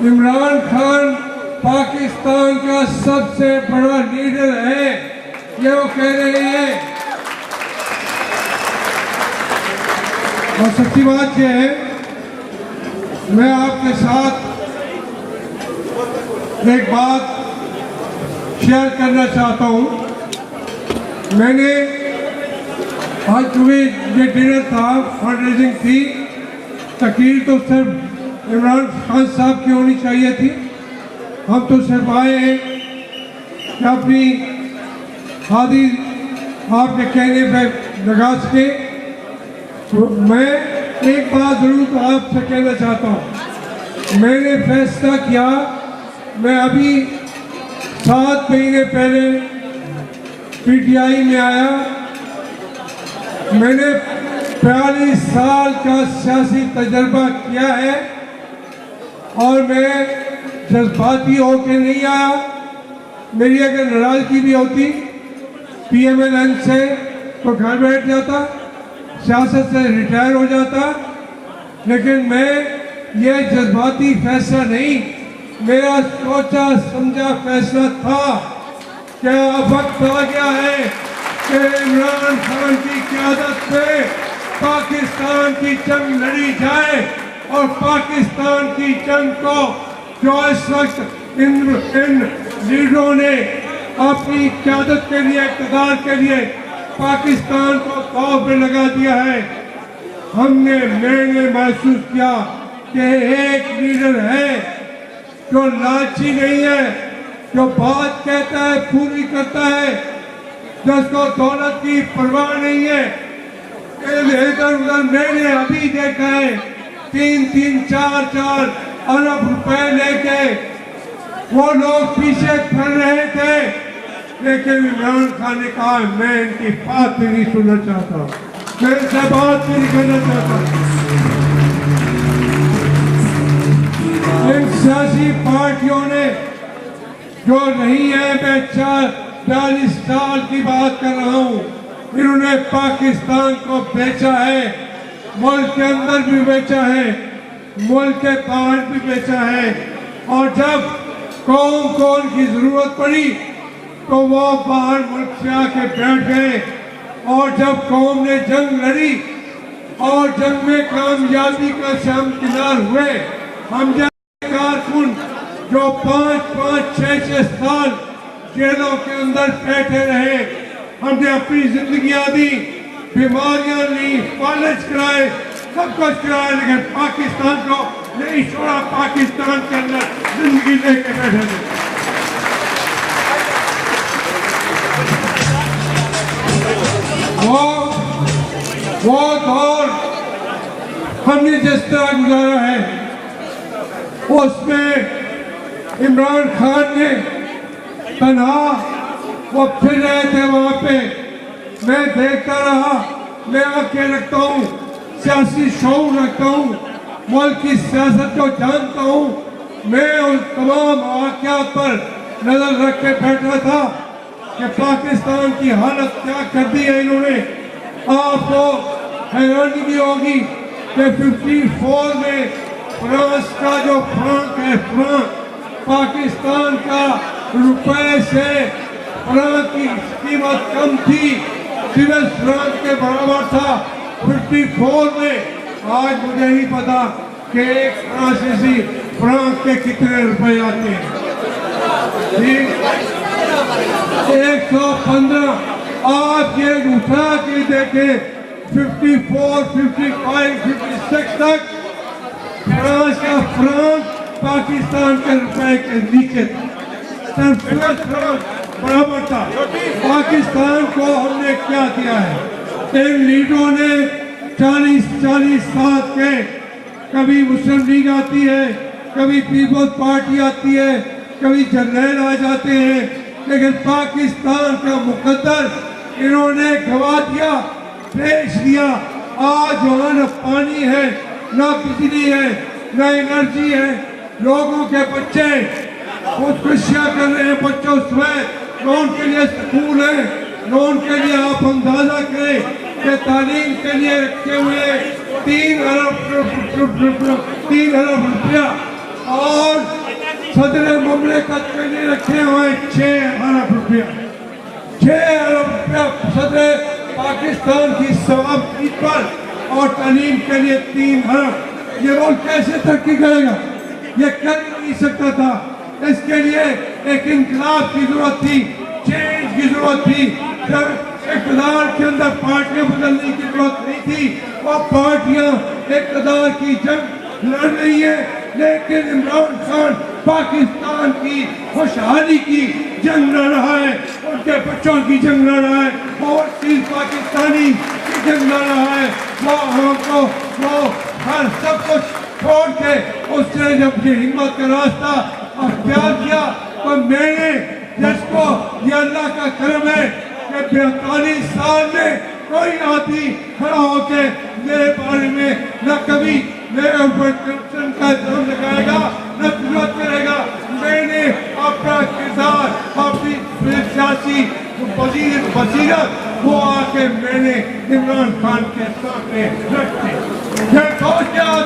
इमरान खान पाकिस्तान का सबसे बड़ा लीडर है, ये वो कह रहे हैं। और सच्ची बात यह है, मैं आपके साथ एक बात शेयर करना चाहता हूँ। मैंने आज चूँकि ये डिनर था, फंड रेजिंग थी, तकरीर तो सिर्फ इमरान खान साहब की होनी चाहिए थी। हम तो सिर्फ आए हैं कि अपनी आदि आपके कहने पर लगा सके। तो मैं एक बात ज़रूर तो आपसे कहना चाहता हूँ, मैंने फैसला किया, मैं अभी 7 महीने पहले पीटीआई में आया। मैंने 42 साल का सियासी तजर्बा किया है और मैं जज्बाती होकर नहीं आया। मेरी अगर नाराज़गी भी होती PMLN से तो घर बैठ जाता, सियासत से रिटायर हो जाता, लेकिन मैं ये जज्बाती फैसला नहीं, मेरा सोचा समझा फैसला था। क्या वक्त आ गया है कि इमरान खान की क़यादत में पाकिस्तान की जंग लड़ी जाए और पाकिस्तान की जंग को जो इस वक्त इन लीडरों ने अपनी क़यादत के लिए, इक़्तिदार के लिए पाकिस्तान को दांव पे लगा दिया है। मैंने महसूस किया कि एक लीडर है जो लालची नहीं है, जो बात कहता है पूरी करता है, जिसको दौलत की परवाह नहीं है। इधर उधर मैंने अभी देखा है 3-3, 4-4 अरब रुपए लेके वो लोग पीछे फिर रहे थे, लेकिन इमरान खान ने कहा मैं इनकी बात भी नहीं सुनना चाहता, मैं इनसे बात भी नहीं करना चाहता। इन सियासी पार्टियों ने जो नहीं है, मैं 40 साल की बात कर रहा हूँ, इन्होंने पाकिस्तान को बेचा है, मुल्क के अंदर भी बेचा है, मुल्क के बाहर भी बेचा है। और जब कौम को उनकी जरूरत पड़ी तो वो बाहर मुल्क से आके बैठ गए, और जब कौम ने जंग लड़ी और जंग में कामयाबी का शामकिनार हुए, हम कारकुन जो 5-5, 6-6 साल जेलों के अंदर बैठे रहे, हमने अपनी जिंदगियां दी, बीमारियां ली, कॉलेज कराए, सब कुछ कराया, लेकिन पाकिस्तान को नहीं छोड़ा। पाकिस्तान के अंदर जिंदगी लेके बैठे थे। वो दौर हमने जिस तरह गुजारा है, उसमें इमरान खान ने तन्हा वो फिर रहे थे वहाँ पे, मैं देखता रहा, मैं आंखें रखता हूँ, सियासी शऊर रखता हूँ, मुल्क की सियासत को जानता हूँ। मैं उन तमाम वाक़यात पर नजर रख के बैठा था कि पाकिस्तान की हालत क्या कर दी है इन्होंने। आपको हैरानी भी होगी कि 54 में फ्रांस का जो फ्रांक है, फ्रांक पाकिस्तान का रुपए से फ्रांक की कीमत कम थी, सिर्फ फ्रांक के बराबर था 54 में। आज मुझे नहीं पता कि एक फ्रांसीसी फ्रांक के कितने रुपए आते हैं। 115। आप ये उठा के देखें 54, 55, 56 तक फ्रांस का फ्रांक पाकिस्तान के रुपए के नीचे सिर्फ फ्रांस बराबर था। पाकिस्तान को हमने क्या किया है? इन लीडरों ने 40 साल के, कभी मुस्लिम लीग आती है, कभी पीपल्स पार्टी आती है, कभी जर्नैल आ जाते हैं, लेकिन पाकिस्तान का मुकद्दर इन्होंने गवा दिया, बेच दिया। आज वहाँ न पानी है, न बिजली है, न एनर्जी है। लोगों के बच्चे खुदकुशियाँ कर रहे हैं बच्चों स्वयं, न उनके लिए स्कूल है, न उनके लिए आप अंदाजा करें कि तालीम के लिए रखे हुए 3 अरब रुपया और सदर मुमलिकत के लिए रखे हुए 6 अरब रुपया। 6 अरब रुपया सदर पाकिस्तान की सवाब पर और तालीम के लिए 3 अरब। ये मुल्क कैसे तरक्की करेगा? ये कर नहीं सकता था। इसके लिए एक इनकलाब की जरूरत थी, चेंज की जरूरत थी। जब इक़्तिदार के अंदर पार्टियां बदलने की जरूरत नहीं थी, और पार्टियां इक़्तिदार की जंग लड़ रही है, लेकिन इमरान खान पाकिस्तान की खुशहाली की जंग लड़ रहा है, उनके बच्चों की जंग लड़ रहा है, और चीज पाकिस्तानी की जंग लड़ रहा है। वो हर सब कुछ छोड़ के उसने जब ये हिम्मत का रास्ता अख्तियार किया, तो मैंने जिसको ये अल्लाह का करम है कि 42 साल में कोई आदमी खड़ा होके मेरे बारे में न कभी मेरे ऊपर करप्शन का इल्जाम लगाएगा, न जरूरत करेगा। मैंने अपना किरदार, अपनी सियासी बसीरत वो आके मैंने इमरान खान के सामने रखी। ये सोच रहा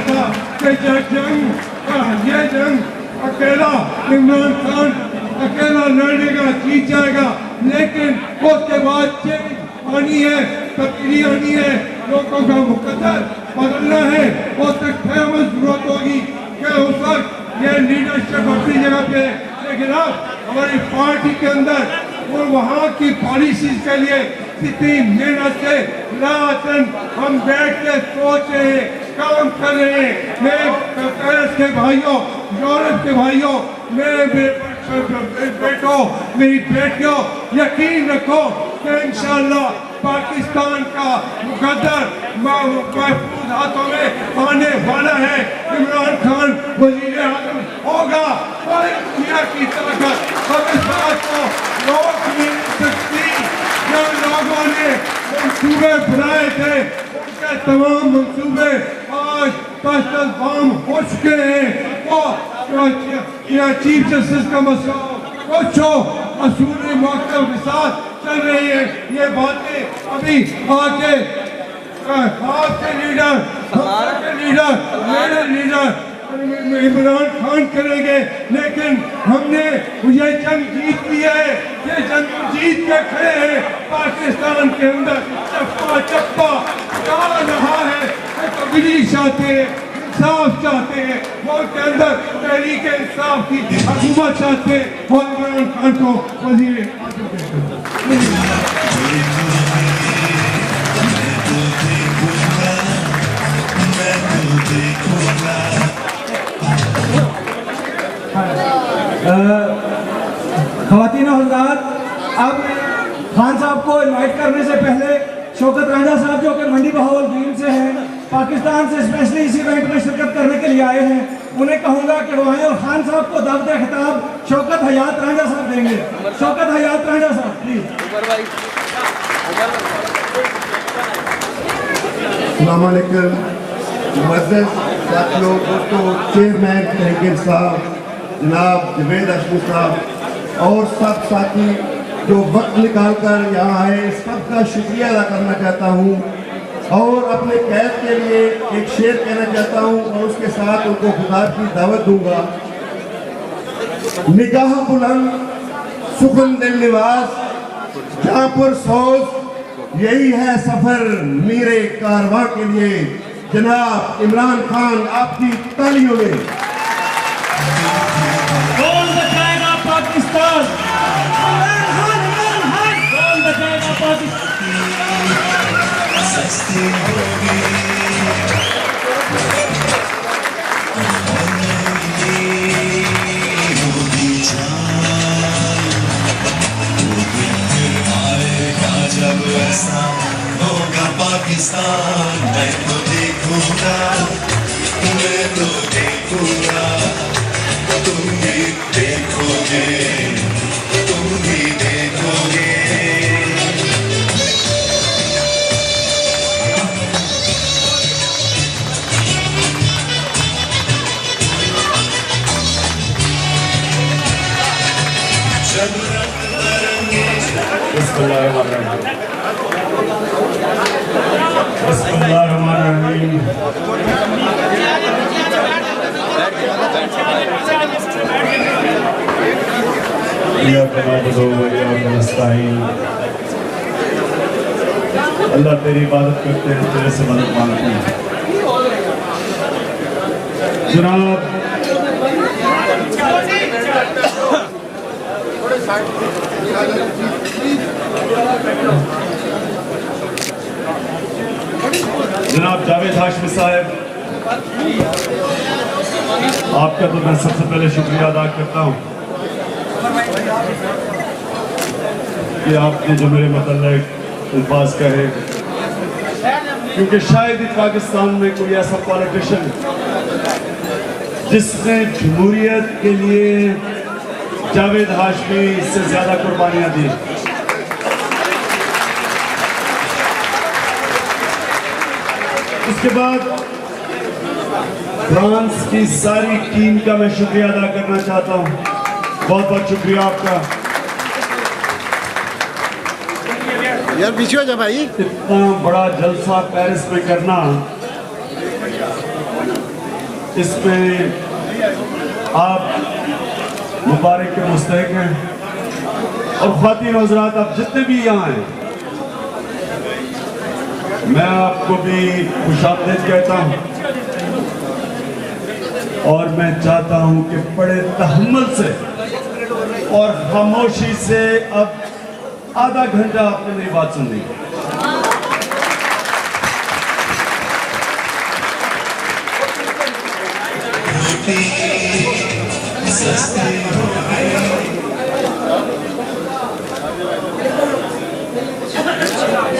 था कि ये जंग अकेला इमरान खान अकेला लड़ेगा, जीत जाएगा, लेकिन उसके बाद चेंज आनी है, तब्दीली आनी है, लोगों का मुकद्दर बदलना है। उस तक जरूरत होगी कि उस वक्त ये लीडरशिप अपनी जगह पे, लेकिन अब हमारी पार्टी के अंदर और वहाँ की पॉलिसीज के लिए कितनी मेहनत से रातन हम बैठ के सोच रहे हैं, काम कर रहे हैं। मेरे पेरिस के भाइयों, यूरोप के भाइयों, मेरे बेटों, मेरी बेटियों, यकीन रखो कि इंशाअल्लाह पाकिस्तान का मुकद्दर महफूज हाथों में आने वाला है। इमरान खान वज़ीर आज़म होगा। और दुनिया की ताकत और इस बात को रोक नहीं सकती। जो लोगों ने मंसूबे बनाए थे, उनके तमाम मंसूबे आज तस्तम हो चुके हैं। वो चीफ जस्टिस का मसला कुछ असूली मौक़िफ़ के साथ चल रही है। ये बातें अभी आके आपके लीडर, मेरे लीडर इमरान खान करेंगे, लेकिन हमने ये जंग जीत ली है। ये जंग जीत के खड़े हैं। पाकिस्तान के अंदर चप्पा चप्पा चल रहा है। तब्दीली चाहते हैं, इंसाफ चाहते हैं, मुल्क के अंदर तहरीक इंसाफ की हुकूमत चाहते हैं, और इमरान खान को वज़ीर ख़वातीन और हज़रात, अब खान साहब को इनवाइट करने से पहले शौकत राजा साहब जो कि मंडी बहावलदीन से हैं, पाकिस्तान से स्पेशली इस इवेंट में शिरकत करने के लिए आए हैं, उन्हें कहूँगा कि वो आए और खान साहब को दावत खिताब शौकत हयात राजा साहब देंगे। शौकत हयात राजा साहब प्लीज। अस्सलाम वालेकुम मुअज़्ज़ज़ साथियों, दोस्तों, चेयरमैन तहरीक इंसाफ जनाब जवेद हाशमी साहब और सब साथी जो वक्त निकाल कर यहाँ आए, सबका शुक्रिया अदा करना चाहता हूँ और अपने कैद के लिए एक शेर कहना चाहता हूँ और उसके साथ उनको खुदा की दावत दूंगा। निगाह बुलंद सुखन दिल निवास जहाँ पर सोच, यही है सफर मेरे कारवां के लिए। जनाब इमरान खान, आपकी तालियों में। कौन बचाएगा पाकिस्तान? कौन बचाएगा पाकिस्तान? जब ऐसा होगा पाकिस्तान, मैं तो देखूंगा, मैं तो देखूंगा, तुम भी देखोगे, तुम भी देखोगे। अल्लाह तेरी इबादत करते हैं, तेरे से मदद मांगते हैं। जनाब जावेद हाशमी साहब, आपका तो मैं सबसे पहले शुक्रिया अदा करता हूँ कि आपने जो मेरे मतलब अल्फाज कहे, क्योंकि शायद ही पाकिस्तान में कोई ऐसा पॉलिटिशियन जिसने जमहूरियत के लिए जावेद हाशमी से ज्यादा कुर्बानियां दी। उसके बाद फ्रांस की सारी टीम का मैं शुक्रिया अदा करना चाहता हूं। बहुत बहुत शुक्रिया आपका। यार पीछे हो जा भाई। इतना बड़ा जलसा पेरिस में करना, इसमें आप मुबारक के मुस्तहिक हैं। और ख्वातीन हज़रात, आप जितने भी यहाँ हैं, मैं आपको भी खुशामदीद कहता हूँ और मैं चाहता हूँ कि बड़े तहम्मुल से और खामोशी से अब आधा घंटा आपने मेरी बात सुन ली।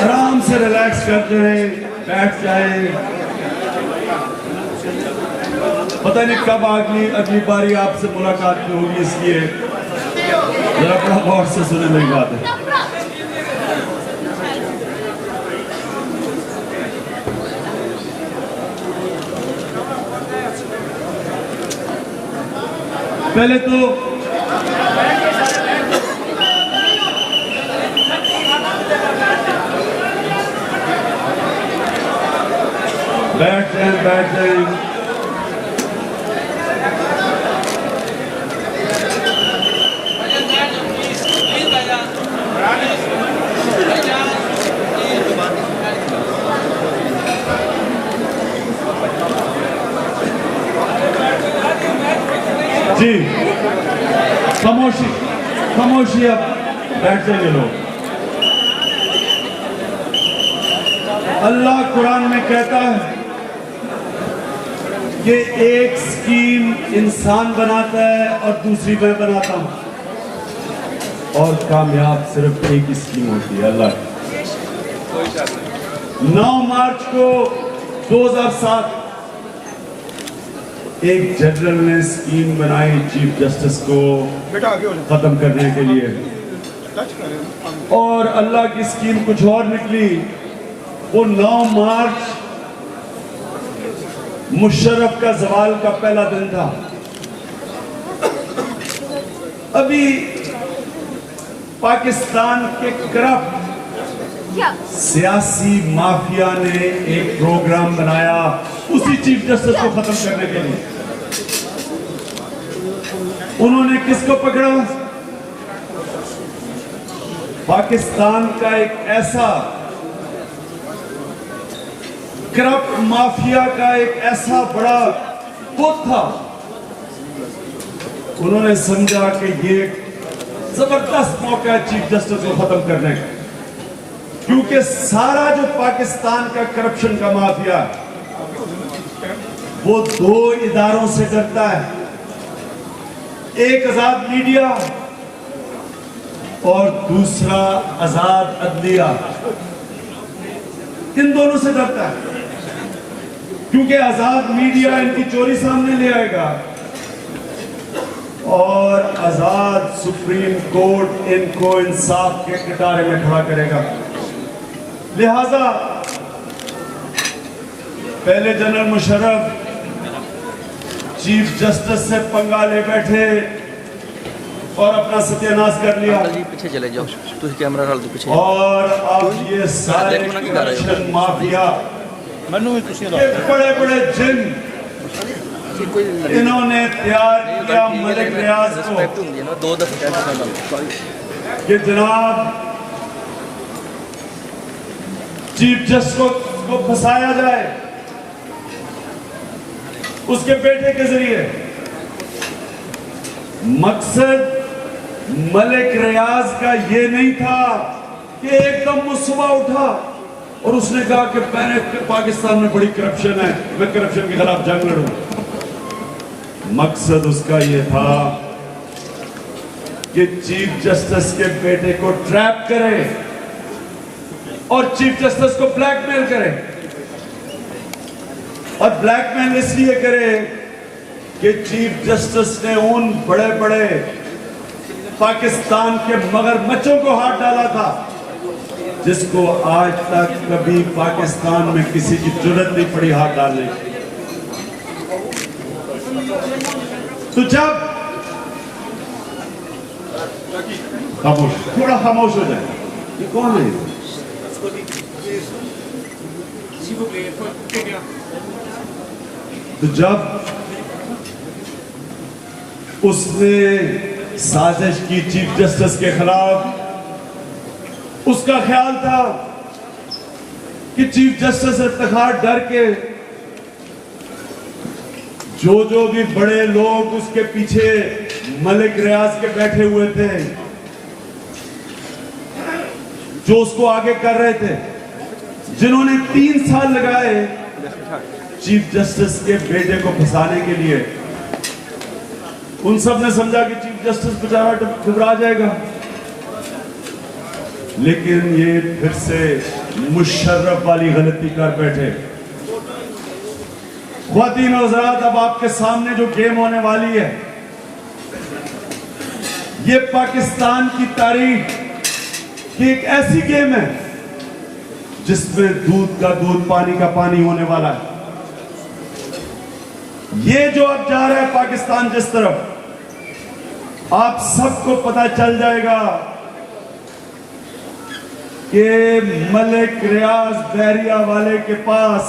आराम से रिलैक्स करते रहें, बैठ जाएं। पता नहीं कब अगली बारी आपसे मुलाकात में होगी, इसलिए जरा बड़ा गौर से सुने मेरी बात है। पहले तो बैठ जाए। जी खामोशी, अब बैठ जाइए लोग। अल्लाह कुरान में कहता है कि एक स्कीम इंसान बनाता है और दूसरी मैं बनाता हूं, और कामयाब सिर्फ एक ही स्कीम होती है, अल्लाह। 9 मार्च को 2007 एक जनरल ने स्कीम बनाई चीफ जस्टिस को खत्म करने के लिए, और अल्लाह की स्कीम कुछ और निकली। वो 9 मार्च मुशर्रफ का जवाल का पहला दिन था। अभी पाकिस्तान के करप्ट सियासी माफिया ने एक प्रोग्राम बनाया उसी चीफ जस्टिस को खत्म करने के लिए। उन्होंने किसको पकड़ा? पाकिस्तान का एक ऐसा करप्ट माफिया का एक ऐसा बड़ा पुत था, उन्होंने समझा कि ये जबरदस्त मौका है चीफ जस्टिस को खत्म करने का, क्योंकि सारा जो पाकिस्तान का करप्शन का माफिया वो 2 इदारों से डरता है, एक आजाद मीडिया और दूसरा आजाद अदलिया। इन दोनों से डरता है, क्योंकि आजाद मीडिया इनकी चोरी सामने ले आएगा और आजाद सुप्रीम कोर्ट इनको इंसाफ के कटारे में खड़ा करेगा। लिहाजा पहले जनरल मुशर्रफ चीफ जस्टिस से पंगा ले बैठे और अपना सत्यानाश कर लिया। पीछे चले जाओ, तुम कैमरा डाल दो पीछे। और अब ये सारे करप्शन माफिया, ये बड़े बड़े जिन इन्होंने तैयार किया मलिक रियाज को कि जनाब चीफ जस्टिस को फंसाया जाए उसके बेटे के जरिए। मकसद मलिक रियाज का ये नहीं था कि एकदम वो सुबह उठा और उसने कहा कि मैंने पाकिस्तान में बड़ी करप्शन है, मैं करप्शन के खिलाफ जंग लड़ूं। मकसद उसका ये था कि चीफ जस्टिस के बेटे को ट्रैप करे और चीफ जस्टिस को ब्लैकमेल करे। और ब्लैकमेल इसलिए करे कि चीफ जस्टिस ने उन बड़े बड़े पाकिस्तान के मगरमच्छों को हाथ डाला था जिसको आज तक कभी पाकिस्तान में किसी की जरूरत नहीं पड़ी हाथ डालने की। तो जब खामोश, थोड़ा खामोश हो जाए, ये कौन है? तो जब उसने साजिश की चीफ जस्टिस के खिलाफ, उसका ख्याल था कि चीफ जस्टिस इफ्तिखार डर के जो भी बड़े लोग उसके पीछे मलिक रियाज के बैठे हुए थे, जो उसको आगे कर रहे थे, जिन्होंने 3 साल लगाए चीफ जस्टिस के बेटे को फंसाने के लिए, उन सब ने समझा कि चीफ जस्टिस बेचारा घबरा जाएगा। लेकिन ये फिर से मुशर्रफ वाली गलती कर बैठे। ख्वातीन और हज़रात, अब आपके सामने जो गेम होने वाली है, ये पाकिस्तान की तारीख की एक ऐसी गेम है जिसमें दूध का दूध, पानी का पानी होने वाला है। ये जो अब जा रहा है पाकिस्तान जिस तरफ, आप सबको पता चल जाएगा कि मलिक रियाज बहरिया वाले के पास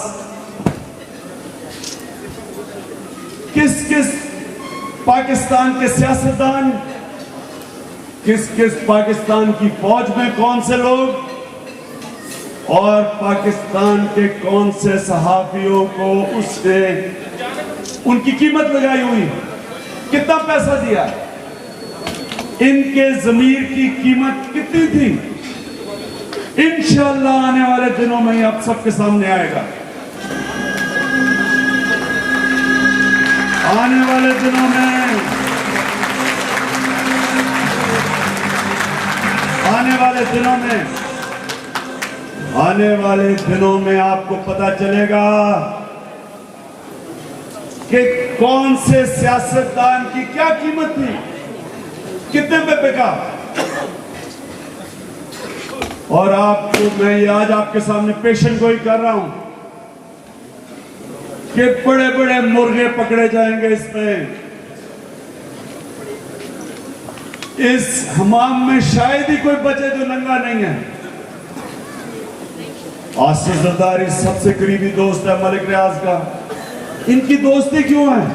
किस किस पाकिस्तान के सियासतदान, किस किस पाकिस्तान की फौज में कौन से लोग और पाकिस्तान के कौन से सहाफियों को उसने उनकी कीमत लगाई हुई, कितना पैसा दिया, इनके ज़मीर की कीमत कितनी थी। इंशाअल्लाह आने वाले दिनों में आप सबके सामने आएगा। आने वाले दिनों में, आने वाले दिनों में आपको पता चलेगा कि कौन से सियासतदान की क्या कीमत थी, कितने पे बिका। और आपको मैं ये आज आपके सामने पेशन गोई कर रहा हूं कि बड़े बड़े मुर्गे पकड़े जाएंगे इसमें। इस हमाम में शायद ही कोई बचे जो नंगा नहीं है। आसिफ जरदारी सबसे करीबी दोस्त है मलिक रियाज का। इनकी दोस्ती क्यों है?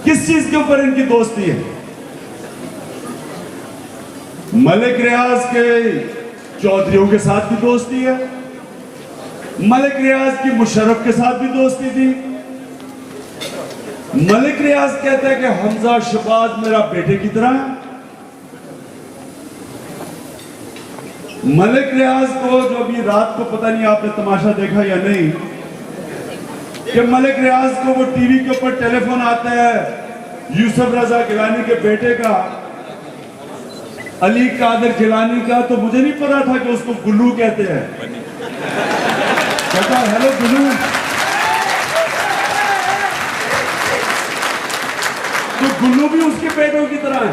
किस चीज के ऊपर इनकी दोस्ती है? मलिक रियाज के चौधरियों के साथ भी दोस्ती है, मलिक रियाज की मुशर्रफ के साथ भी दोस्ती थी। मलिक रियाज कहता है कि हमजा शहबाज मेरा बेटे की तरह है। मलिक रियाज को जो अभी रात को, पता नहीं आपने तमाशा देखा या नहीं, कि मलिक रियाज को वो टीवी के ऊपर टेलीफोन आता है यूसुफ रजा गिलानी के बेटे का, अली कादर गिलानी का। तो मुझे नहीं पता था कि उसको गुल्लू कहते हैं। कहता हेलो गुल्लू। तो गुल्लू भी उसके बेटों की तरह है।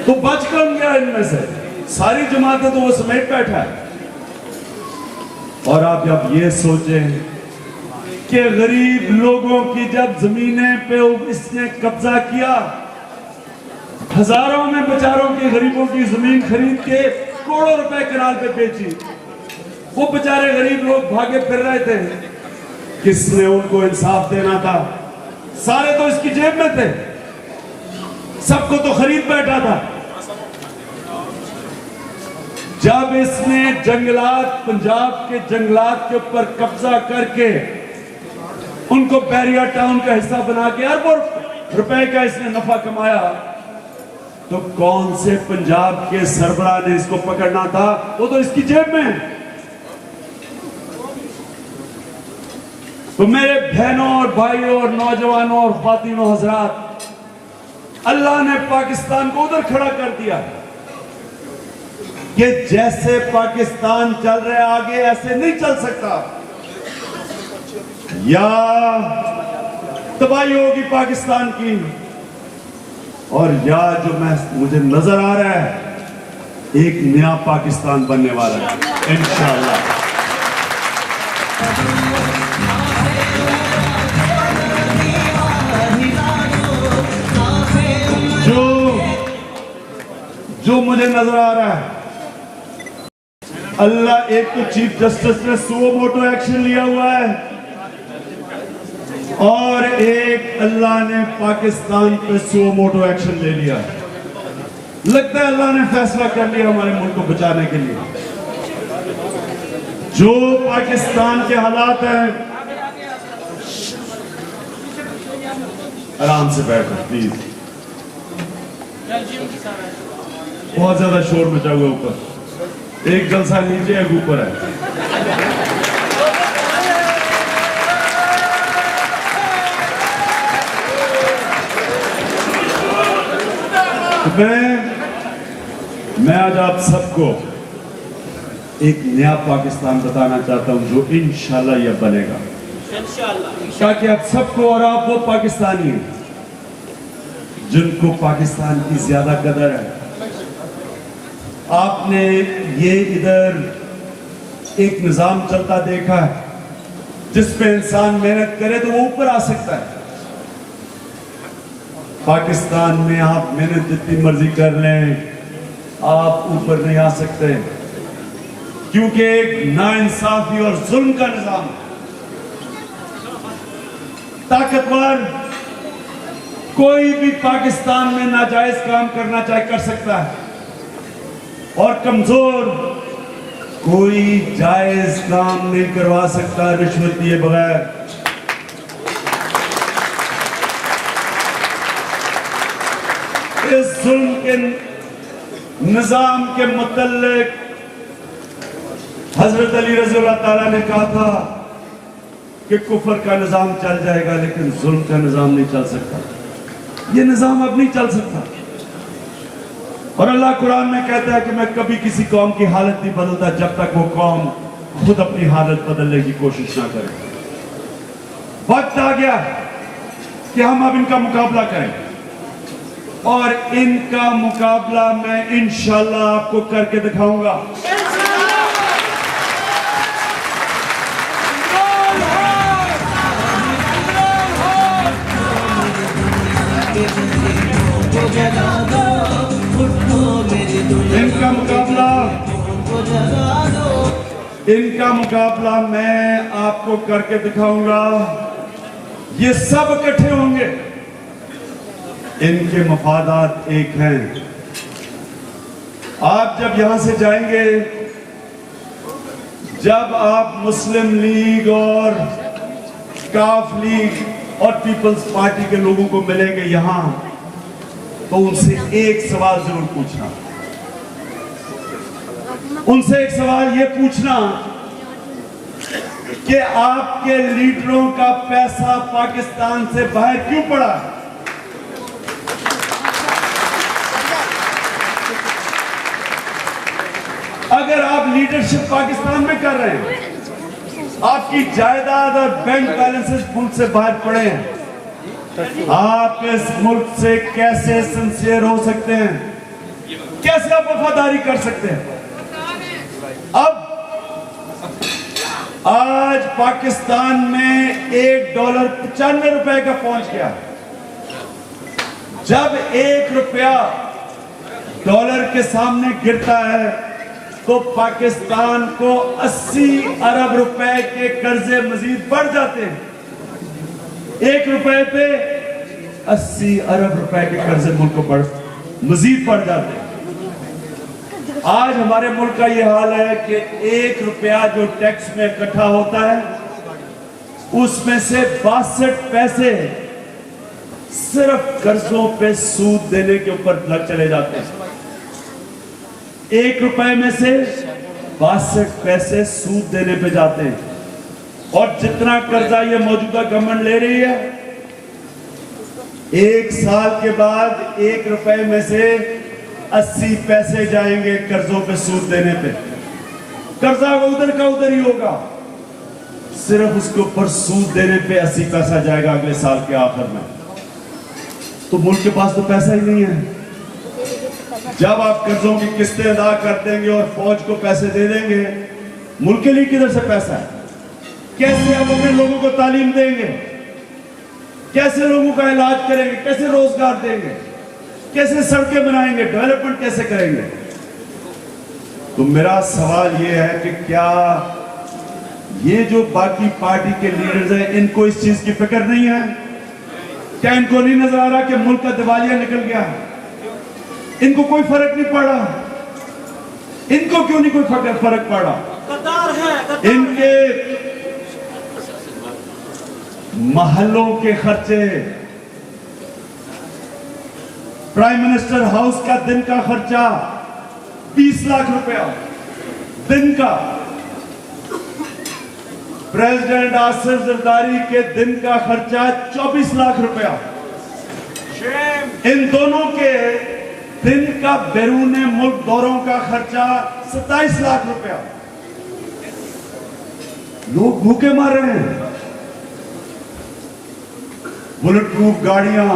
तो बच कौन गया इनमें से? सारी जमातें तो वो समेट बैठा है। और आप जब ये सोचें कि गरीब लोगों की जब जमीनें पे इसने कब्जा किया, हजारों में बेचारों की, गरीबों की जमीन खरीद के करोड़ों रुपए किराए पे बेची, वो बेचारे गरीब लोग भागे फिर रहे थे। किसने उनको इंसाफ देना था? सारे तो इसकी जेब में थे, सबको तो खरीद बैठा था। जब इसने जंगलात, पंजाब के जंगलात के ऊपर कब्जा करके उनको बैरियर टाउन का हिस्सा बना के अरबों रुपए का इसने नफा कमाया, तो कौन से पंजाब के सरबराह ने इसको पकड़ना था? वो तो इसकी जेब में है। तो मेरे बहनों और भाइयों और नौजवानों और ख्वातीनों हजरात, अल्लाह ने पाकिस्तान को उधर खड़ा कर दिया कि जैसे पाकिस्तान चल रहे आगे ऐसे नहीं चल सकता। या तबाही होगी पाकिस्तान की, और या जो मुझे नजर आ रहा है, एक नया पाकिस्तान बनने वाला है इंशाअल्लाह। जो मुझे नजर आ रहा है, अल्लाह, एक तो चीफ जस्टिस ने सुओ मोटो एक्शन लिया हुआ है, और एक अल्लाह ने पाकिस्तान पे सुओ मोटो एक्शन ले लिया। लगता है अल्लाह ने फैसला कर लिया हमारे मुल्क को बचाने के लिए। जो पाकिस्तान के हालात हैं, आराम से बैठो प्लीज, बहुत ज्यादा शोर मचा हुआ ऊपर। एक जलसा नीचे एक ऊपर है। मैं आज आप सबको एक नया पाकिस्तान बताना चाहता हूं, जो इंशाल्लाह यह बनेगा, ताकि आप सबको, और आप वो पाकिस्तानी हैं जिनको पाकिस्तान की ज्यादा कदर है। आपने ये इधर एक निजाम चलता देखा है, जिस पे इंसान मेहनत करे तो वो ऊपर आ सकता है। पाकिस्तान में आप मेहनत जितनी मर्जी कर लें, आप ऊपर नहीं आ सकते, क्योंकि एक नाइंसाफी और जुल्म का निजाम। ताकतवर कोई भी पाकिस्तान में नाजायज काम करना चाहे कर सकता है, और कमजोर कोई जायज काम नहीं करवा सकता रिश्वत दिए बगैर। इस जुल्म के निजाम के मुतल्लिक हजरत अली रज़ी अल्लाह ताला ने कहा था कि कुफर का निजाम चल जाएगा, लेकिन जुल्म का निजाम नहीं चल सकता। ये निजाम अब नहीं चल सकता। और अल्लाह कुरान में कहता है कि मैं कभी किसी कौम की हालत नहीं बदलता जब तक वो कौम खुद अपनी हालत बदलने की कोशिश ना करे। वक्त आ गया कि हम अब इनका मुकाबला करें, और इनका मुकाबला मैं इंशाल्लाह आपको करके दिखाऊंगा। इनका मुकाबला मैं आपको करके दिखाऊंगा। ये सब इकट्ठे होंगे, इनके मफादात एक हैं। आप जब यहां से जाएंगे, जब आप मुस्लिम लीग और काफ लीग और पीपल्स पार्टी के लोगों को मिलेंगे यहां, तो उनसे एक सवाल जरूर पूछना। उनसे एक सवाल ये पूछना कि आपके लीडरों का पैसा पाकिस्तान से बाहर क्यों पड़ा? अगर आप लीडरशिप पाकिस्तान में कर रहे हैं, आपकी जायदाद और बैंक बैलेंसेस मुल्क से बाहर पड़े हैं, आप इस मुल्क से कैसे सिंसियर हो सकते हैं? कैसे आप वफादारी कर सकते हैं? अब आज पाकिस्तान में $1 95 रुपए का पहुंच गया। जब $1 डॉलर के सामने गिरता है तो पाकिस्तान को 80 अरब रुपए के कर्जे मजीद बढ़ जाते हैं। 1 रुपए पे 80 अरब रुपए के कर्जे मुल्क को मजीद बढ़ जाते हैं। आज हमारे मुल्क का यह हाल है कि 1 रुपया जो टैक्स में इकट्ठा होता है उसमें से 62 पैसे सिर्फ कर्जों पे सूद देने के ऊपर लग चले जाते हैं। 1 रुपए में से 62 पैसे सूद देने पे जाते हैं। और जितना कर्जा ये मौजूदा गवर्नमेंट ले रही है, 1 साल के बाद 1 रुपए में से 80 पैसे जाएंगे कर्जों पे सूद देने पे। कर्जा उधर का उधर ही होगा, सिर्फ उसके ऊपर सूद देने पे 80 पैसा जाएगा अगले साल के आखिर में। तो मुल्क के पास तो पैसा ही नहीं है। जब आप कर्जों की किस्तें अदा कर देंगे और फौज को पैसे दे देंगे, मुल्क के लिए किधर से पैसा है? कैसे आप अपने लोगों को तालीम देंगे? कैसे लोगों का इलाज करेंगे? कैसे रोजगार देंगे? कैसे सड़कें बनाएंगे? डेवलपमेंट कैसे करेंगे? तो मेरा सवाल यह है कि क्या ये जो बाकी पार्टी के लीडर्स हैं, इनको इस चीज की फिक्र नहीं है? क्या इनको नहीं नजर आ रहा कि मुल्क का दिवालिया निकल गया? इनको कोई फर्क नहीं पड़ा? इनको क्यों नहीं कोई फर्क पड़ा? इनके महलों के खर्चे, प्राइम मिनिस्टर हाउस का दिन का खर्चा 20 लाख रुपया दिन का, प्रेसिडेंट आसिफ जरदारी के दिन का खर्चा 24 लाख रुपया, इन दोनों के दिन का बैरून मुल्क दौरों का खर्चा 27 लाख रुपया। लोग भूखे मर रहे हैं। बुलेट प्रूफ गाड़ियां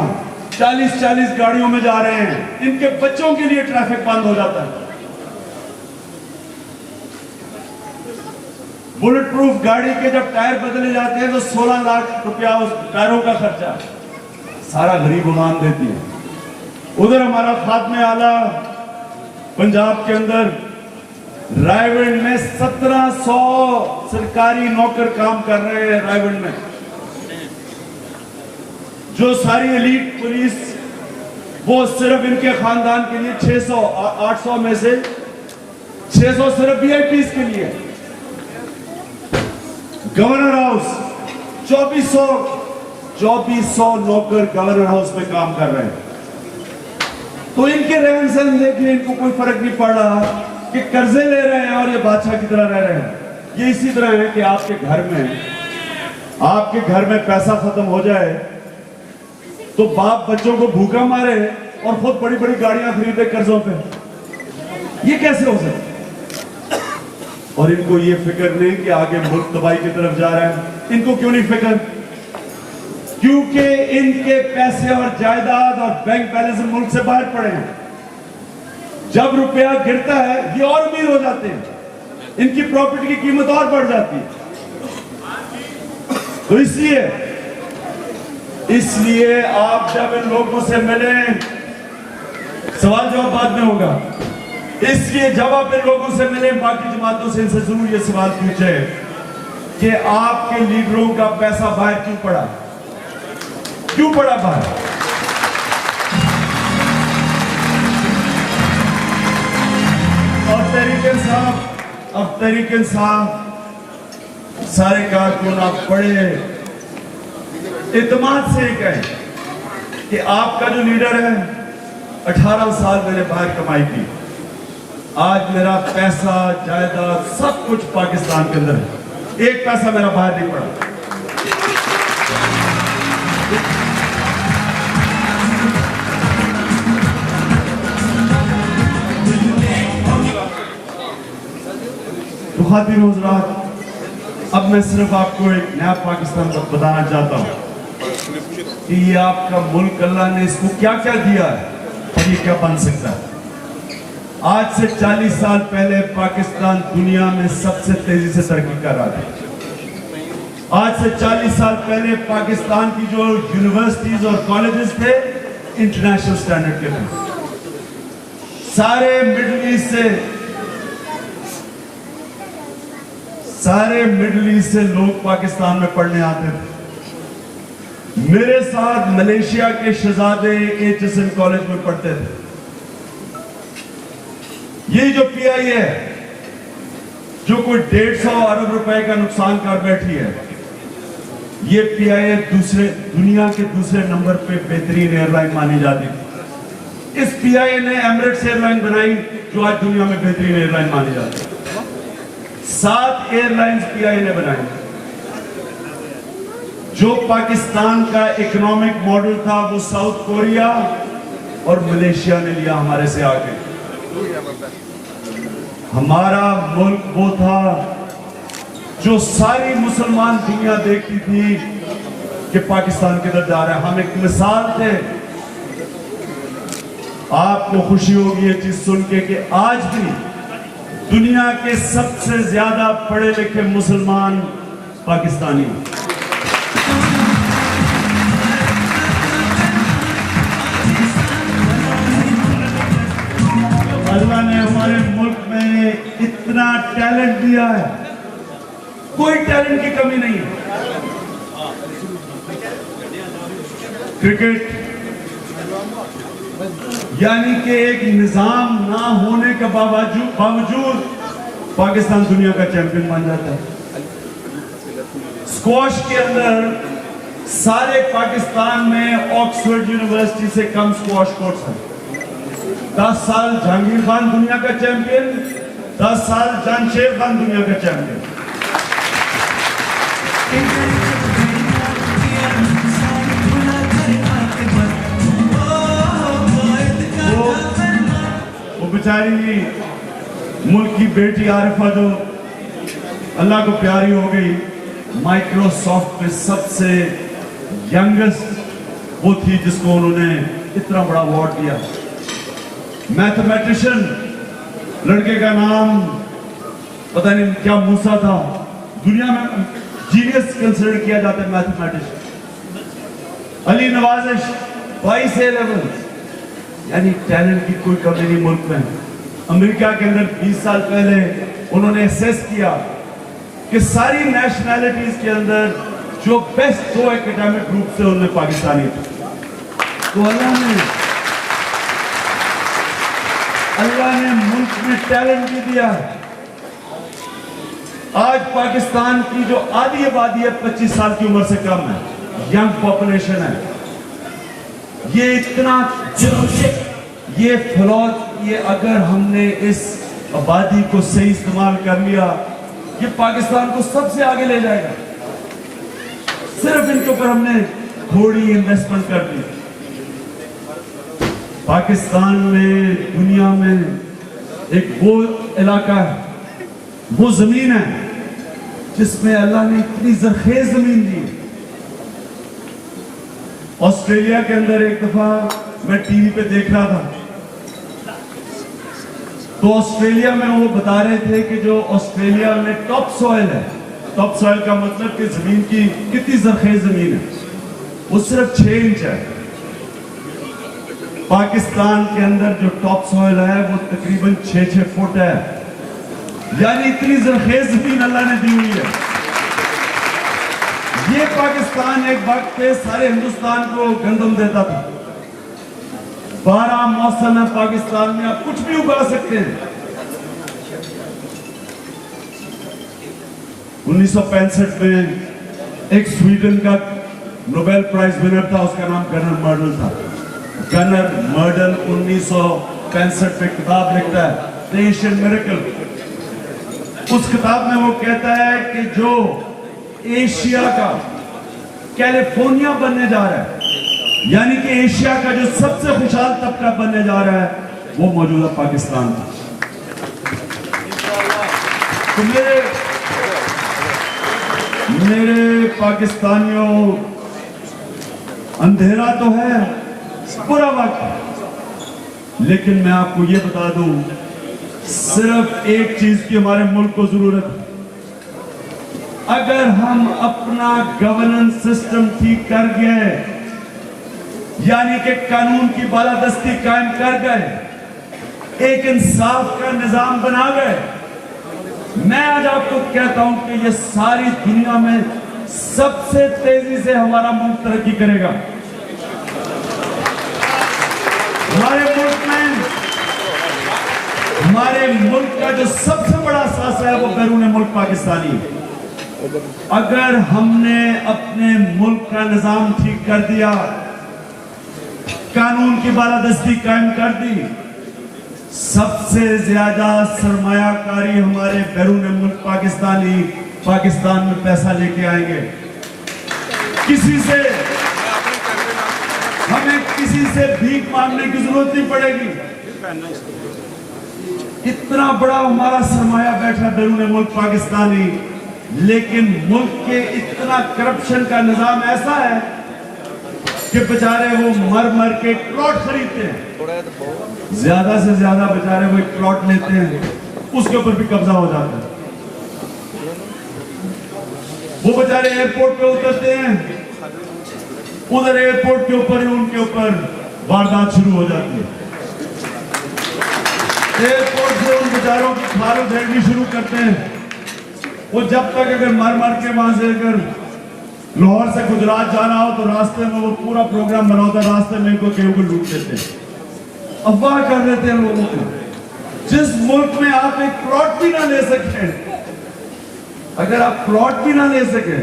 40-40 गाड़ियों में जा रहे हैं। इनके बच्चों के लिए ट्रैफिक बंद हो जाता है। बुलेट प्रूफ गाड़ी के जब टायर बदले जाते हैं तो 16 लाख रुपया उस टायरों का खर्चा सारा गरीब आवाम देती है। उधर हमारा खात्मे आला पंजाब के अंदर रायगढ़ में 1700 सरकारी नौकर काम कर रहे हैं। रायगढ़ में जो सारी एलीट पुलिस, वो सिर्फ इनके खानदान के लिए 600, 800 में से 600 सिर्फ वीआईपीज़ के लिए। गवर्नर हाउस 2400 नौकर गवर्नर हाउस में काम कर रहे हैं। तो इनके रहन सहन देखिए, इनको कोई फर्क नहीं पड़ रहा कि कर्जे ले रहे हैं और ये बादशाह की तरह रह रहे हैं। ये इसी तरह है कि आपके घर में पैसा खत्म हो जाए तो बाप बच्चों को भूखा मारे और खुद बड़ी बड़ी गाड़ियां खरीदे कर्जों पे। ये कैसे हो सकता? और इनको ये फिक्र नहीं कि आगे मुल्क तबाही की तरफ जा रहा है। इनको क्यों नहीं फिक्र? क्योंकि इनके पैसे और जायदाद और बैंक बैलेंस मुल्क से बाहर पड़े हैं। जब रुपया गिरता है ये और अमीर हो जाते हैं, इनकी प्रॉपर्टी की कीमत और बढ़ जाती है। तो इसलिए आप जब इन लोगों से मिले, सवाल जवाब बाद में होगा, इसलिए जब आप इन लोगों से मिले बाकी जमातों से, इनसे जरूर ये सवाल पूछे कि आपके लीडरों का पैसा बाहर क्यों पड़ा? क्यों पड़ा बाहर? अब तरीके साहब सारे कारकुन आप बड़े इत्मीनान से कहें कि आपका जो लीडर है, 18 साल मैंने बाहर कमाई की, आज मेरा पैसा जायदाद सब कुछ पाकिस्तान के अंदर है, एक पैसा मेरा बाहर नहीं पड़ा। तो खातिन हुज़रात, अब मैं सिर्फ आपको एक नया पाकिस्तान का बताना चाहता हूँ कि ये आपका मुल्क, अल्लाह ने इसको क्या क्या दिया है और ये क्या बन सकता है। आज से 40 साल पहले पाकिस्तान दुनिया में सबसे तेजी से तरक्की कर रहा था। आज से 40 साल पहले पाकिस्तान की जो यूनिवर्सिटीज और कॉलेजेस थे, इंटरनेशनल स्टैंडर्ड के थे। सारे मिडिल ईस्ट से सारे मिडिल ईस्ट से लोग पाकिस्तान में पढ़ने आते थे। मेरे साथ मलेशिया के शहजादे HSN कॉलेज में पढ़ते थे। ये जो PI है, जो कोई 150 अरब रुपए का नुकसान कर बैठी है, ये PI दुनिया के दूसरे नंबर पे बेहतरीन एयरलाइन मानी जाती थी। इस PI ने एमिरेट्स एयरलाइन बनाई, जो आज दुनिया में बेहतरीन एयरलाइन मानी जाती है। 7 एयरलाइंस PI ने बनाई। जो पाकिस्तान का इकोनॉमिक मॉडल था वो साउथ कोरिया और मलेशिया ने लिया हमारे से आके। हमारा मुल्क वो था जो सारी मुसलमान दुनिया देखती थी कि पाकिस्तान किधर जा रहा है। हम एक मिसाल थे। आपको खुशी होगी ये चीज सुन के कि आज भी दुनिया के सबसे ज्यादा पढ़े लिखे मुसलमान पाकिस्तानी। अल्लाह ने हमारे मुल्क में इतना टैलेंट दिया है, कोई टैलेंट की कमी नहीं है। क्रिकेट यानी कि एक निजाम ना होने के बावजूद पाकिस्तान दुनिया का चैंपियन बन जाता है। स्क्वॉश के अंदर सारे पाकिस्तान में ऑक्सफोर्ड यूनिवर्सिटी से कम स्क्वॉश कोर्ट्स हैं। 10 साल जहांगीर खान दुनिया का चैंपियन, 10 साल जमशेद खान दुनिया का चैंपियन। वो बेचारी मुल्क की बेटी आरिफा जो अल्लाह को प्यारी हो गई, माइक्रोसॉफ्ट में सबसे यंगेस्ट वो थी जिसको उन्होंने इतना बड़ा अवार्ड दिया। मैथमेटिशियन, लड़के का नाम पता नहीं क्या मूसा था, दुनिया में जीनियस कंसिडर किया जाता है मैथमेटिशियन। अली नवाजिश 22 A-लेवल, यानी टैलेंट की कोई कमी नहीं मुल्क में। अमेरिका के अंदर 20 साल पहले उन्होंने असेस किया कि सारी नेशनैलिटीज के अंदर जो बेस्ट 2 एकेडमिक ग्रुप से उनमें पाकिस्तानी थे। तो अल्लाह ने मुल्क में टैलेंट भी दिया है। आज पाकिस्तान की जो आधी आबादी है 25 साल की उम्र से कम है, यंग पॉपुलेशन है। ये इतना ये फ्लॉज, ये अगर हमने इस आबादी को सही इस्तेमाल कर लिया, ये पाकिस्तान को सबसे आगे ले जाएगा। सिर्फ इनके ऊपर हमने थोड़ी इन्वेस्टमेंट कर दी। पाकिस्तान में दुनिया में एक वो इलाका है, वो जमीन है जिसमें अल्लाह ने इतनी जरखेज जमीन दी। ऑस्ट्रेलिया के अंदर एक दफा मैं टीवी पे देख रहा था, तो ऑस्ट्रेलिया में वो बता रहे थे कि जो ऑस्ट्रेलिया में टॉप सॉइल है, टॉप सॉइल का मतलब कि जमीन की कितनी जरखेज जमीन है, वो सिर्फ 6 इंच है। पाकिस्तान के अंदर जो टॉप सॉइल है वो तकरीबन 6-6 फुट है, यानी इतनी जरखेज जमीन अल्लाह ने दी हुई है। ये पाकिस्तान एक वक्त पे सारे हिंदुस्तान को गंदम देता था। 12 मौसम है पाकिस्तान में, आप कुछ भी उगा सकते हैं। 1965 में एक स्वीडन का नोबेल प्राइज विनर था, उसका नाम गनर मर्डल था। गनर मर्डल 1965 में किताब लिखता है द एशियन मिरेकल। उस किताब में वो कहता है कि जो एशिया का कैलिफोर्निया बनने जा रहा है, यानी कि एशिया का जो सबसे खुशहाल तबका बनने जा रहा है, वो मौजूदा पाकिस्तान था। तो मेरे पाकिस्तानियों, अंधेरा तो है, बुरा वक्त है, लेकिन मैं आपको ये बता दूं, सिर्फ एक चीज की हमारे मुल्क को जरूरत है। अगर हम अपना गवर्नेंस सिस्टम ठीक कर गए, यानी कि कानून की बालादस्ती कायम कर गए, एक इंसाफ का निजाम बना गए, मैं आज आपको कहता हूं कि ये सारी दुनिया में सबसे तेजी से हमारा मुल्क तरक्की करेगा। हमारे मुल्क का जो सबसे बड़ा सासा है वो बैरून मुल्क पाकिस्तानी है। अगर हमने अपने मुल्क का निजाम ठीक कर दिया, कानून की बालादस्ती कायम कर दी, सबसे ज्यादा सरमायाकारी हमारे बैरून मुल्क पाकिस्तानी पाकिस्तान में पैसा लेके आएंगे। हमें किसी से भीख मांगने की जरूरत नहीं पड़ेगी। इतना बड़ा हमारा सरमाया बैठा बैरून मुल्क पाकिस्तानी, लेकिन मुल्क के इतना करप्शन का निजाम ऐसा है कि बेचारे वो मर मर के प्लॉट खरीदते हैं, ज्यादा से ज्यादा बेचारे वो एक प्लॉट लेते हैं, उसके ऊपर भी कब्जा हो जाता है। वो बेचारे एयरपोर्ट पे उतरते हैं, उधर एयरपोर्ट के ऊपर ही उनके ऊपर वारदात शुरू हो जाती है। एयरपोर्ट से उन बेचारों की खाल उधेड़नी शुरू करते हैं। वो जब तक अगर मर मर के वहां से अगर लाहौर से गुजरात जाना हो तो रास्ते में वो पूरा प्रोग्राम बना होता है, रास्ते में इनको केहू को लूट देते हैं, अफवाह कर देते हैं लोगों को। जिस मुल्क में आप एक प्लॉट भी ना ले सके, अगर आप प्लॉट भी ना ले सके,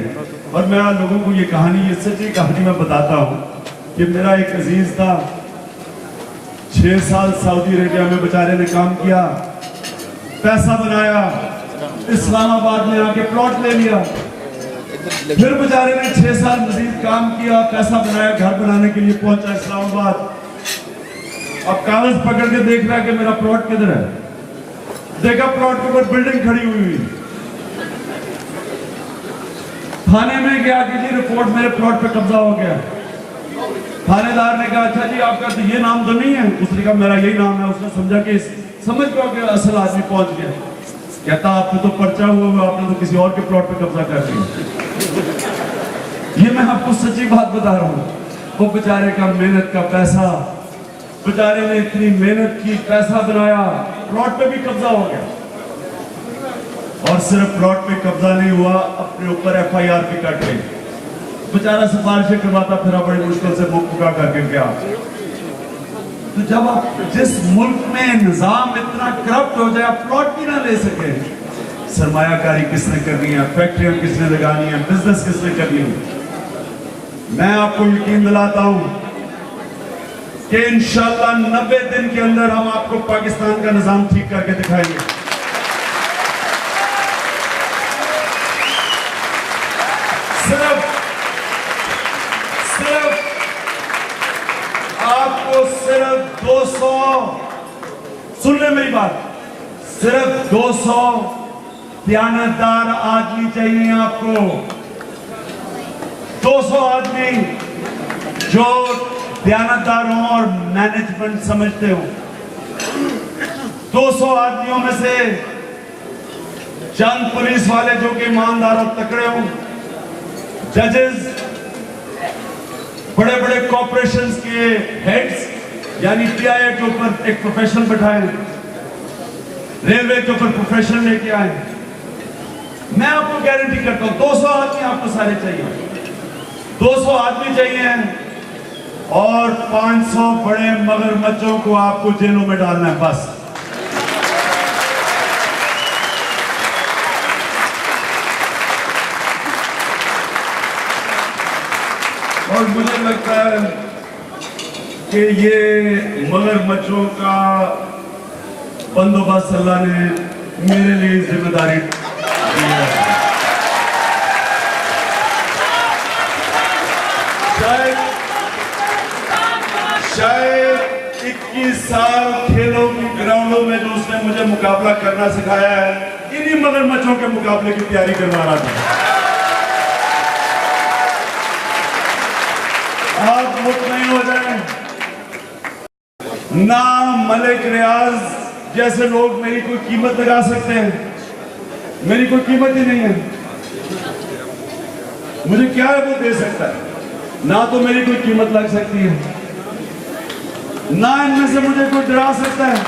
और मैं लोगों को ये कहानी, ये सच्ची कहानी मैं बताता हूँ कि मेरा एक अजीज था, 6 साल सऊदी अरेबिया में बेचारे ने काम किया, पैसा बनाया, इस्लामाबाद में आके प्लॉट ले लिया, फिर बेचारे ने 6 साल मजीद काम किया, पैसा बनाया, घर बनाने के लिए पहुंचा इस्लामाबाद। अब कागज पकड़ के देख रहा है कि मेरा प्लॉट किधर है, देखा प्लॉट के ऊपर बिल्डिंग खड़ी हुई। थाने में गया कि जी रिपोर्ट, मेरे प्लॉट पे कब्जा हो गया। थानेदार ने कहा अच्छा जी आपका तो ये नाम तो नहीं है? उसने कहा मेरा यही नाम है। उसने समझा कि समझ गया कि असल आदमी पहुंच गया। कहता आपने तो पर्चा हुआ, आपने तो किसी और के प्लॉट पे कब्जा कर लिया। ये मैं आपको सच्ची बात बता रहा हूँ। वो बेचारे का मेहनत का पैसा, बेचारे ने इतनी मेहनत की, पैसा बनाया, प्लॉट पे भी कब्जा हो गया। और सिर्फ प्लॉट पे कब्जा नहीं हुआ, अपने ऊपर FIR भी कट गई। बेचारा सिफारिशें करवाता फिर बड़ी मुश्किल से मुख पुका करके गया। तो जब आप जिस मुल्क में निजाम इतना करप्ट हो जाए, आप प्लॉट भी ना ले सके, सरमायाकारी किसने करनी है, फैक्ट्रियां किसने लगानी है, बिजनेस किसने करनी है। मैं आपको यकीन दिलाता हूं कि इंशाअल्लाह 90 दिन के अंदर हम आपको पाकिस्तान का निजाम ठीक करके दिखाएंगे। सिर्फ 200, सुन ले मेरी बात, सिर्फ 200 दयानतदार आदमी चाहिए आपको। 200 आदमी जो दयानतदार हो और मैनेजमेंट समझते हो। 200 आदमियों में से चंद पुलिस वाले जो कि ईमानदार और तकड़े हो, जजेस, बड़े बड़े कॉर्पोरेशंस के हेड्स, यानी PIA के ऊपर एक प्रोफेशनल बैठाए, रेलवे के ऊपर प्रोफेशनल लेके आए। मैं आपको गारंटी करता हूं 200 आदमी आपको सारे चाहिए, 200 आदमी चाहिए, और 500 बड़े मगरमच्छों को आपको जेलों में डालना है बस। और मुझे लगता है कि ये मगरमच्छों का बंदोबस्त अल्लाह ने मेरे लिए जिम्मेदारी दी है। शायद 21 साल खेलों की ग्राउंडों में जो उसने मुझे मुकाबला करना सिखाया है, इन्हीं मगरमच्छों के मुकाबले की तैयारी करवा रहा था। आप मुतमईन हो जाएं, ना मलिक रियाज जैसे लोग मेरी कोई कीमत लगा सकते हैं, मेरी कोई कीमत ही नहीं है। मुझे क्या है वो दे सकता है, ना तो मेरी कोई कीमत लग सकती है, ना इनमें से मुझे कोई डरा सकता है।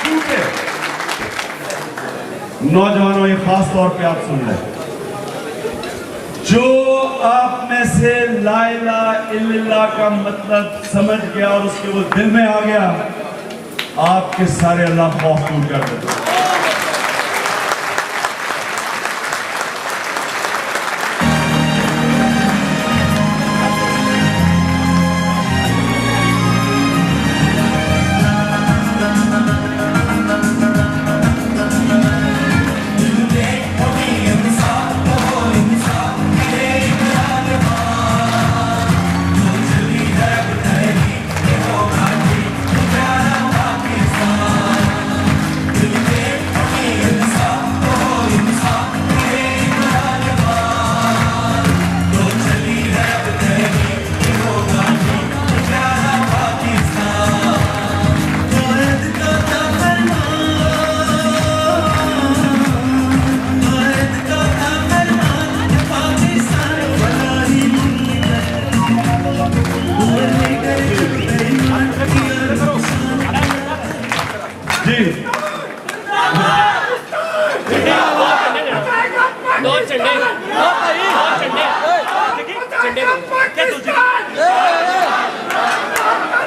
झूठे। नौजवानों, ये खास तौर पे आप सुन लें, जो आप में से ला इलाहा इल्लल्लाह का मतलब समझ गया और उसके वो दिल में आ गया, आपके सारे अल्लाह खौफ दूर कर देते।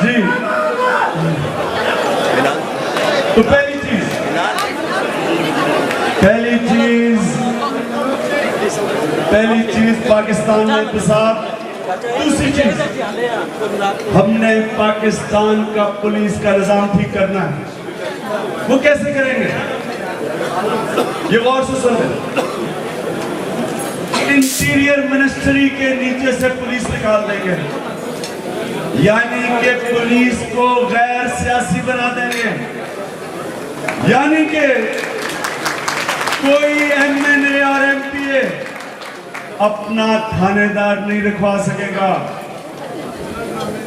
जी, तो पहली चीज पाकिस्तान में इंतसाब। दूसरी चीज, हमने पाकिस्तान का पुलिस का निजाम ठीक करना है। वो कैसे करेंगे, ये गौर से सुन। इंटीरियर मिनिस्ट्री के नीचे से पुलिस निकाल देंगे, यानी कि पुलिस को गैर सियासी बना देंगे, यानी कि कोई एमएनए और एमपीए अपना थानेदार नहीं रखवा सकेगा,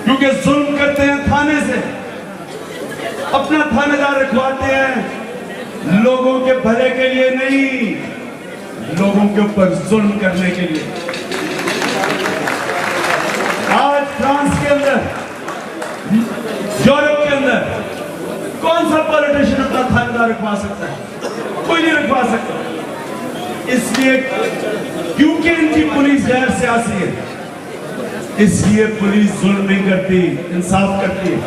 क्योंकि जुल्म करते हैं थाने से। अपना थानेदार रखवाते हैं लोगों के भले के लिए नहीं, लोगों के ऊपर जुल्म करने के लिए। आज फ्रांस के अंदर, यूरोप के अंदर कौन सा पॉलिटिशियन अपना थानेदार रखवा सकता है? कोई नहीं रखवा सकता। इसलिए क्योंकि इनकी पुलिस गैर सियासी है, इसलिए पुलिस जुल्म नहीं करती, इंसाफ करती है।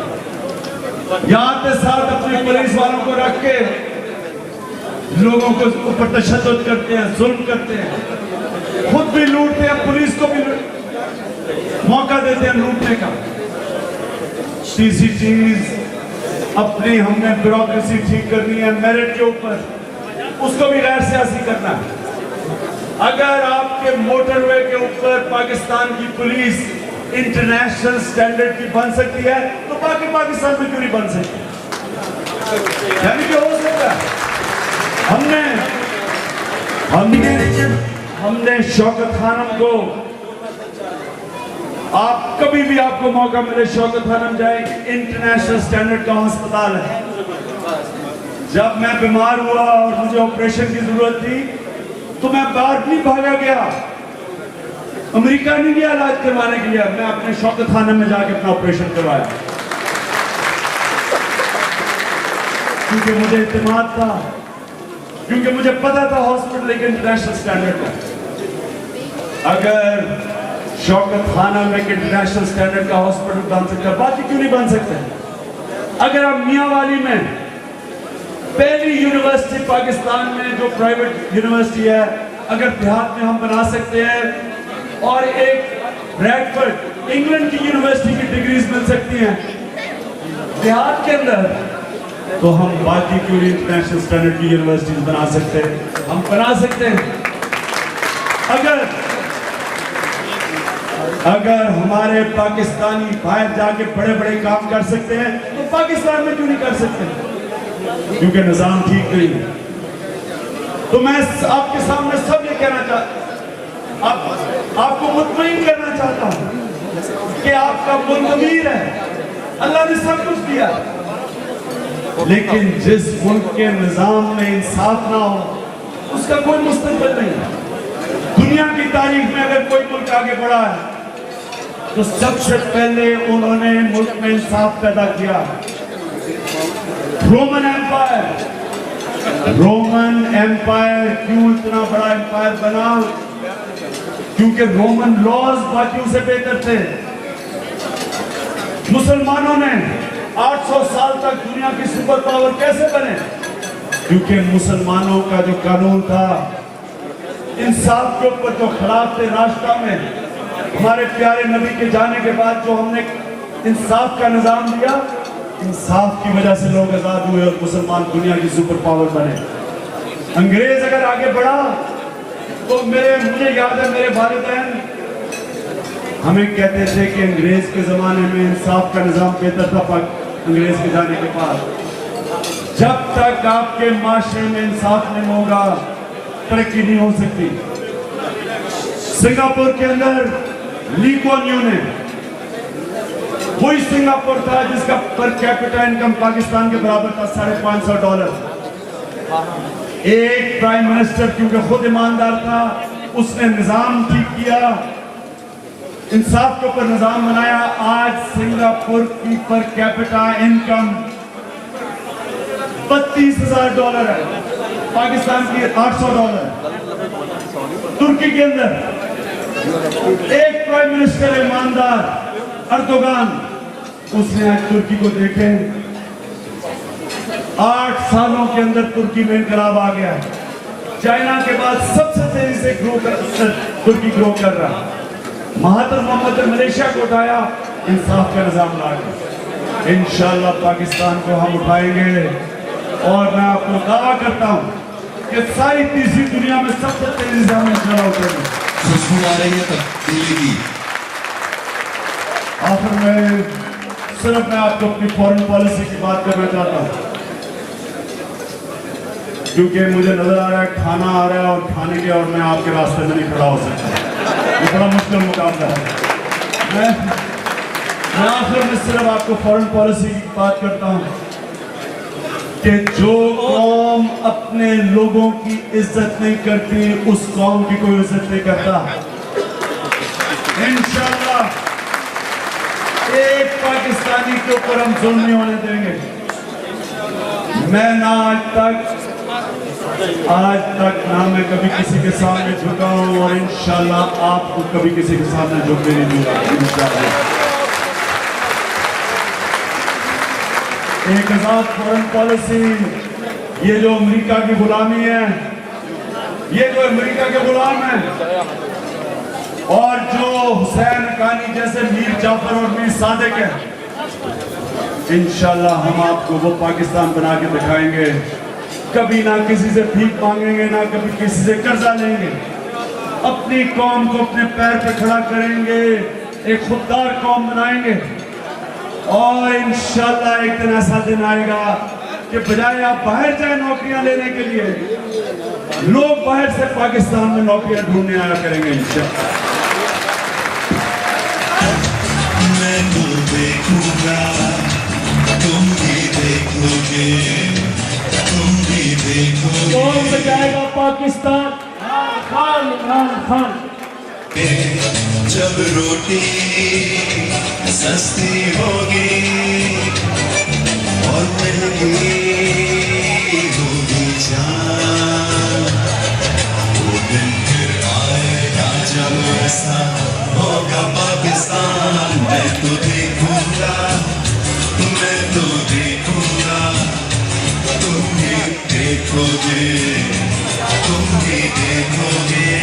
यहाँ पे साथ अपने पुलिस वालों को रख के लोगों को ऊपर तशद्दुद करते हैं, जुल्म करते हैं, खुद भी लूटते हैं, पुलिस को भी मौका देते हैं लूटने का। तीसरी चीज, अपनी हमने ब्यूरोक्रेसी ठीक करनी है मेरिट के ऊपर, उसको भी गैर सियासी करना है। अगर आपके मोटरवे के ऊपर पाकिस्तान की पुलिस इंटरनेशनल स्टैंडर्ड की बन सकती है, तो बाकी पाकिस्तान में क्यों नहीं बन सकती? यानी कि हो सकता है। हमने शौकत खानम को, आप कभी भी आपको मौका मिले शौकत खानम जाए, इंटरनेशनल स्टैंडर्ड का अस्पताल है। जब मैं बीमार हुआ और मुझे ऑपरेशन की जरूरत थी, तो मैं बाहर नहीं भागा गया, अमेरिका नहीं गया इलाज करवाने के लिए, मैं अपने शौकत खानम में जाके अपना ऑपरेशन करवाया, क्योंकि मुझे इत्मीनान था, क्योंकि मुझे पता था हॉस्पिटल एक इंटरनेशनल स्टैंडर्ड का। अगर शौकत खानम एक इंटरनेशनल स्टैंडर्ड का हॉस्पिटल बन सकता है, बाकी क्यों नहीं बन सकते? अगर आप मियांवाली में पहली यूनिवर्सिटी पाकिस्तान में जो प्राइवेट यूनिवर्सिटी है, अगर देहात में हम बना सकते हैं और एक ब्रैडफोर्ड इंग्लैंड की यूनिवर्सिटी की डिग्रीज मिल सकती हैं देहात के अंदर, तो हम बाकी क्यों नहीं इंटरनेशनल स्टैंडर्ड की यूनिवर्सिटीज बना सकते हैं? हम बना सकते हैं। अगर हमारे पाकिस्तानी बाहर जाके बड़े बड़े काम कर सकते हैं, तो पाकिस्तान में क्यों नहीं कर सकते? क्योंकि निजाम ठीक नहीं है। तो मैं आपके सामने सब ये कहना चाहता, आपको मुतमईन करना चाहता हूं कि आपका मुल्क अमीर है, अल्लाह ने सब कुछ दिया, लेकिन जिस मुल्क के निजाम में इंसाफ ना हो, उसका कोई मुस्तकबिल नहीं है। दुनिया की तारीख में अगर कोई मुल्क आगे बढ़ा है, तो सबसे पहले उन्होंने मुल्क में इंसाफ पैदा किया। रोमन एम्पायर रोमन एम्पायर क्यों इतना बड़ा एम्पायर बना? क्योंकि रोमन लॉज बाकियों से बेहतर थे। मुसलमानों ने 800 साल तक दुनिया की सुपर पावर कैसे बने? क्योंकि मुसलमानों का जो कानून था इंसाफ के ऊपर जो खिलाफ थे, रास्ता में हमारे प्यारे नबी के जाने के बाद जो हमने इंसाफ का निजाम दिया, इंसाफ की वजह से लोग आजाद हुए और मुसलमान दुनिया की सुपर पावर बने। अंग्रेज अगर आगे बढ़ा तो मुझे याद है मेरे वालिदैन हमें कहते थे कि अंग्रेज के जमाने में इंसाफ का निजाम बेहतर था। अंग्रेज के जाने के बाद जब तक आपके माशरे में इंसाफ नहीं होगा तरक्की नहीं हो सकती। सिंगापुर के अंदर ली कुआन यू ने, वही सिंगापुर था जिसका पर कैपिटा इनकम पाकिस्तान के बराबर था, $550। एक प्राइम मिनिस्टर क्योंकि खुद ईमानदार था, उसने निजाम ठीक किया, इंसाफ के ऊपर निजाम बनाया। आज सिंगापुर की पर कैपिटा इनकम $32,000 है, पाकिस्तान की $800। तुर्की के अंदर एक प्राइम मिनिस्टर ईमानदार अर्दोगान, उसने आज तुर्की को देखे 8 सालों के अंदर तुर्की में इनकलाब आ गया। चाइना के बाद सबसे तेजी से तुर्की ग्रो कर रहा। महातिर मोहम्मद ने मलेशिया को उठाया, इंसाफ का निजाम ला के। इंशाअल्लाह पाकिस्तान को हम उठाएंगे और मैं आपको दावा करता हूं कि सारी तीसरी दुनिया में सबसे तेजी से हम इंशाअल्लाह उठाएंगे। खुशबू आ रही है तब्दीली की। आखिर में सिर्फ मैं आपको अपनी फॉरेन पॉलिसी की बात करना चाहता हूं, क्योंकि मुझे नजर आ रहा है खाना आ रहा है और खाने के और मैं आपके रास्ते में नहीं खड़ा हो सकता। ये बड़ा मुश्किल मुकाबला है। मैं आखिर में सिर्फ आपको फॉरेन पॉलिसी की बात करता हूं कि जो कौम अपने लोगों की इज्जत नहीं करती उस कौम की कोई इज्जत नहीं करता। इंशाअल्लाह एक पाकिस्तानी के ऊपर हम जुल्म नहीं होने देंगे। मैं ना आज तक ना मैं कभी किसी के सामने झुका हूं और इंशाअल्लाह आपको कभी किसी के सामने झुकने नहीं दूंगा। इंशाअल्लाह एक आजाद फॉरेन पॉलिसी, ये जो अमेरिका की गुलामी है, ये जो अमेरिका के गुलाम है और जो हुसैन हक्कानी जैसे मीर जाफर और मीर सादिक है, इंशाअल्लाह हम आपको वो पाकिस्तान बना के दिखाएंगे। कभी ना किसी से भीख मांगेंगे, ना कभी किसी से कर्जा लेंगे, अपनी कौम को अपने पैर पे खड़ा करेंगे, एक खुददार कौम बनाएंगे और इंशाअल्लाह एक दिन ऐसा दिन आएगा कि बजाय आप बाहर जाए नौकरियां लेने के लिए, लोग बाहर से पाकिस्तान में नौकरियां ढूंढने आया करेंगे इंशाअल्लाह। मैं तो देखूंगा, तुम भी देखोगे, तुम भी देखोगे। कौन बचाएगा पाकिस्तान? खान इमरान खान। जब रोटी सस्ती होगी और महंगी होगी जान, वो दिन फिर आएगा जब ऐसा होगा पाकिस्तान। मैं तो देखूंगा, मैं तो देखूंगा, तुम भी देखोगे, तुम भी देखोगे।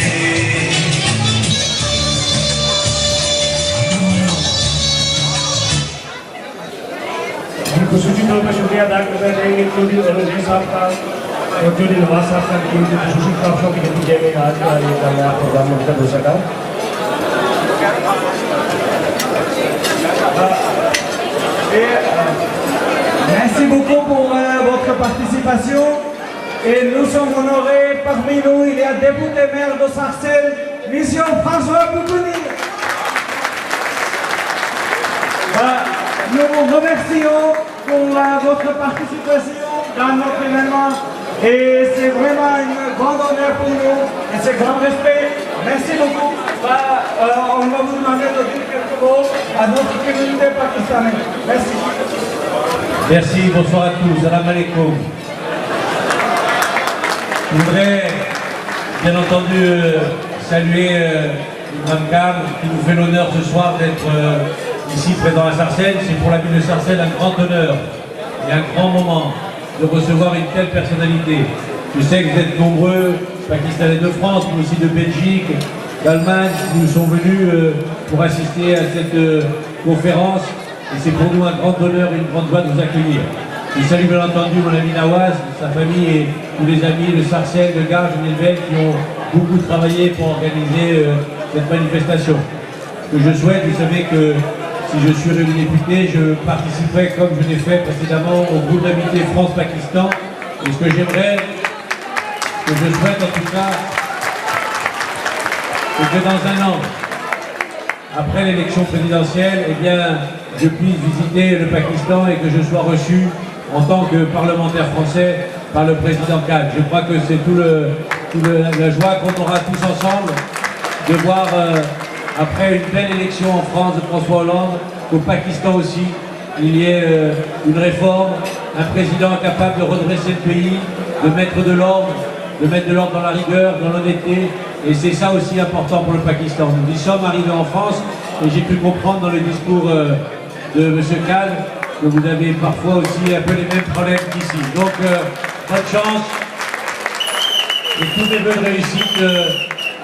खसूसी तौर पर शुक्रिया अदा करना चाहेंगे चौधरी औरंगजेब साहब का और चौधरी नवाज साहब का, कि उनके खसूसी काफिलों के नतीजे में आज का ये कामयाब प्रोग्राम मुनक़द हो सका। Merci beaucoup pour votre participation et nous sommes honorés. Parmi nous, il y a député maire de Sarcelles, Mission François Boukouni. Nous vous remercions pour votre participation dans notre événement et c'est vraiment un grand honneur pour nous et c'est grand respect. Merci beaucoup. On va vous demander de dire quelques mots à notre communauté pakistanaise. Merci. Merci, bonsoir à tous. Salam alaikum. Je voudrais bien entendu saluer Imran Khan qui nous fait l'honneur ce soir d'être ici présent à Sarcelles. C'est pour la ville de Sarcelles un grand honneur et un grand moment de recevoir une telle personnalité. Je sais que vous êtes nombreux, Pakistanais de France, mais aussi de Belgique, d'Allemagne, qui nous sont venus pour assister à cette conférence. Et c'est pour nous un grand honneur et une grande joie de vous accueillir. Je salue bien entendu mon ami Nawaz, sa famille et tous les amis de Sarcelles, de Garges, de Nilvel qui ont beaucoup travaillé pour organiser cette manifestation. Ce que je souhaite, vous savez que si je suis réélu député, je participerai comme je l'ai fait précédemment au groupe d'amitié France-Pakistan. Et ce que j'aimerais, ce que je souhaite en tout cas, c'est que dans un an, après l'élection présidentielle, eh bien, je puisse visiter le Pakistan et que je sois reçu en tant que parlementaire français par le président Khan. Je crois que c'est la joie qu'on aura tous ensemble de voir, après une belle élection en France de François Hollande, qu'au Pakistan aussi, il y ait une réforme, un président capable de redresser le pays, de mettre de l'ordre dans la rigueur, dans l'honnêteté. Et c'est ça aussi important pour le Pakistan. Nous y sommes arrivés en France et j'ai pu comprendre dans le discours de M. Khan que vous avez parfois aussi un peu les mêmes problèmes qu'ici. Donc, bonne chance et tous mes vœux de réussite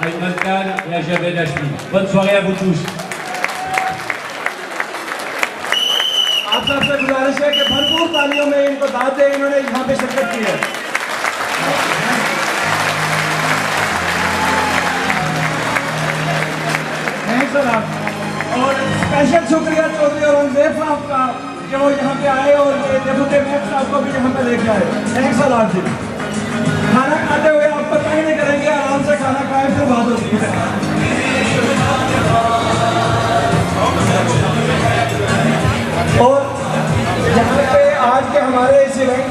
à Imran Khan et à Javed Hashmi. Bonne soirée à vous tous. आप सबसे गुजारिश है कि भरपूर तालियों में इनको दाद दें, इन्होंने यहाँ पे शिरकत की है। Thanks a lot. और स्पेशल शुक्रिया चौधरी औरंगजेब साहब का कि वो यहाँ पे आए और डेप्यूटी मेयर साहब को भी यहाँ पे लेके आए। थैंक्स अ लॉट जी। खाना खाते हुए आप बताएं नहीं करेंगे, आराम से खाना खाएं फिर बात होती है। और यहाँ पे आज के हमारे इस इवेंट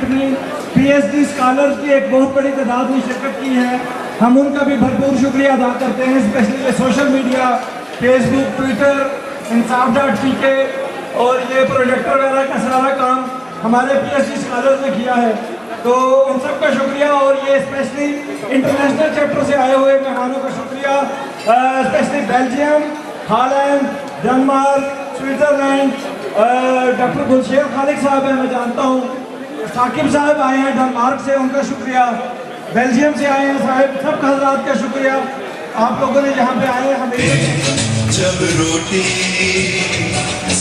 में पीएचडी स्कॉलर्स की एक बहुत बड़ी तादाद में शिरकत की है। हम उनका भी भरपूर शुक्रिया अदा करते हैं, specially social media, Facebook, Twitter, इंसाफ.pk और ये प्रोजेक्टर वगैरह का सारा काम हमारे पीएचडी स्कॉलर्स ने किया है, तो उन सब का शुक्रिया। और ये स्पेशली इंटरनेशनल चैप्टर से आए हुए मेहमानों का शुक्रिया, specially Belgium, Holland, Denmark, Switzerland, doctor Gulsher Khaliq साहब हैं, मैं जानता हूँ। साकिब साहब आए हैं डेनमार्क से, उनका शुक्रिया। बेल्जियम से आए हैं साहब, सब हजरात का शुक्रिया। आप लोगों ने यहाँ पे आए हमें। जब रोटी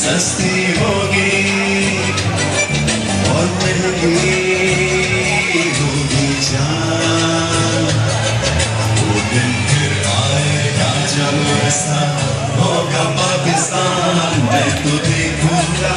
सस्ती होगी और महंगी होगी जान, वो दिन फिर आएगा जब ऐसा होगा पाकिस्तान। मैं तो देखूंगा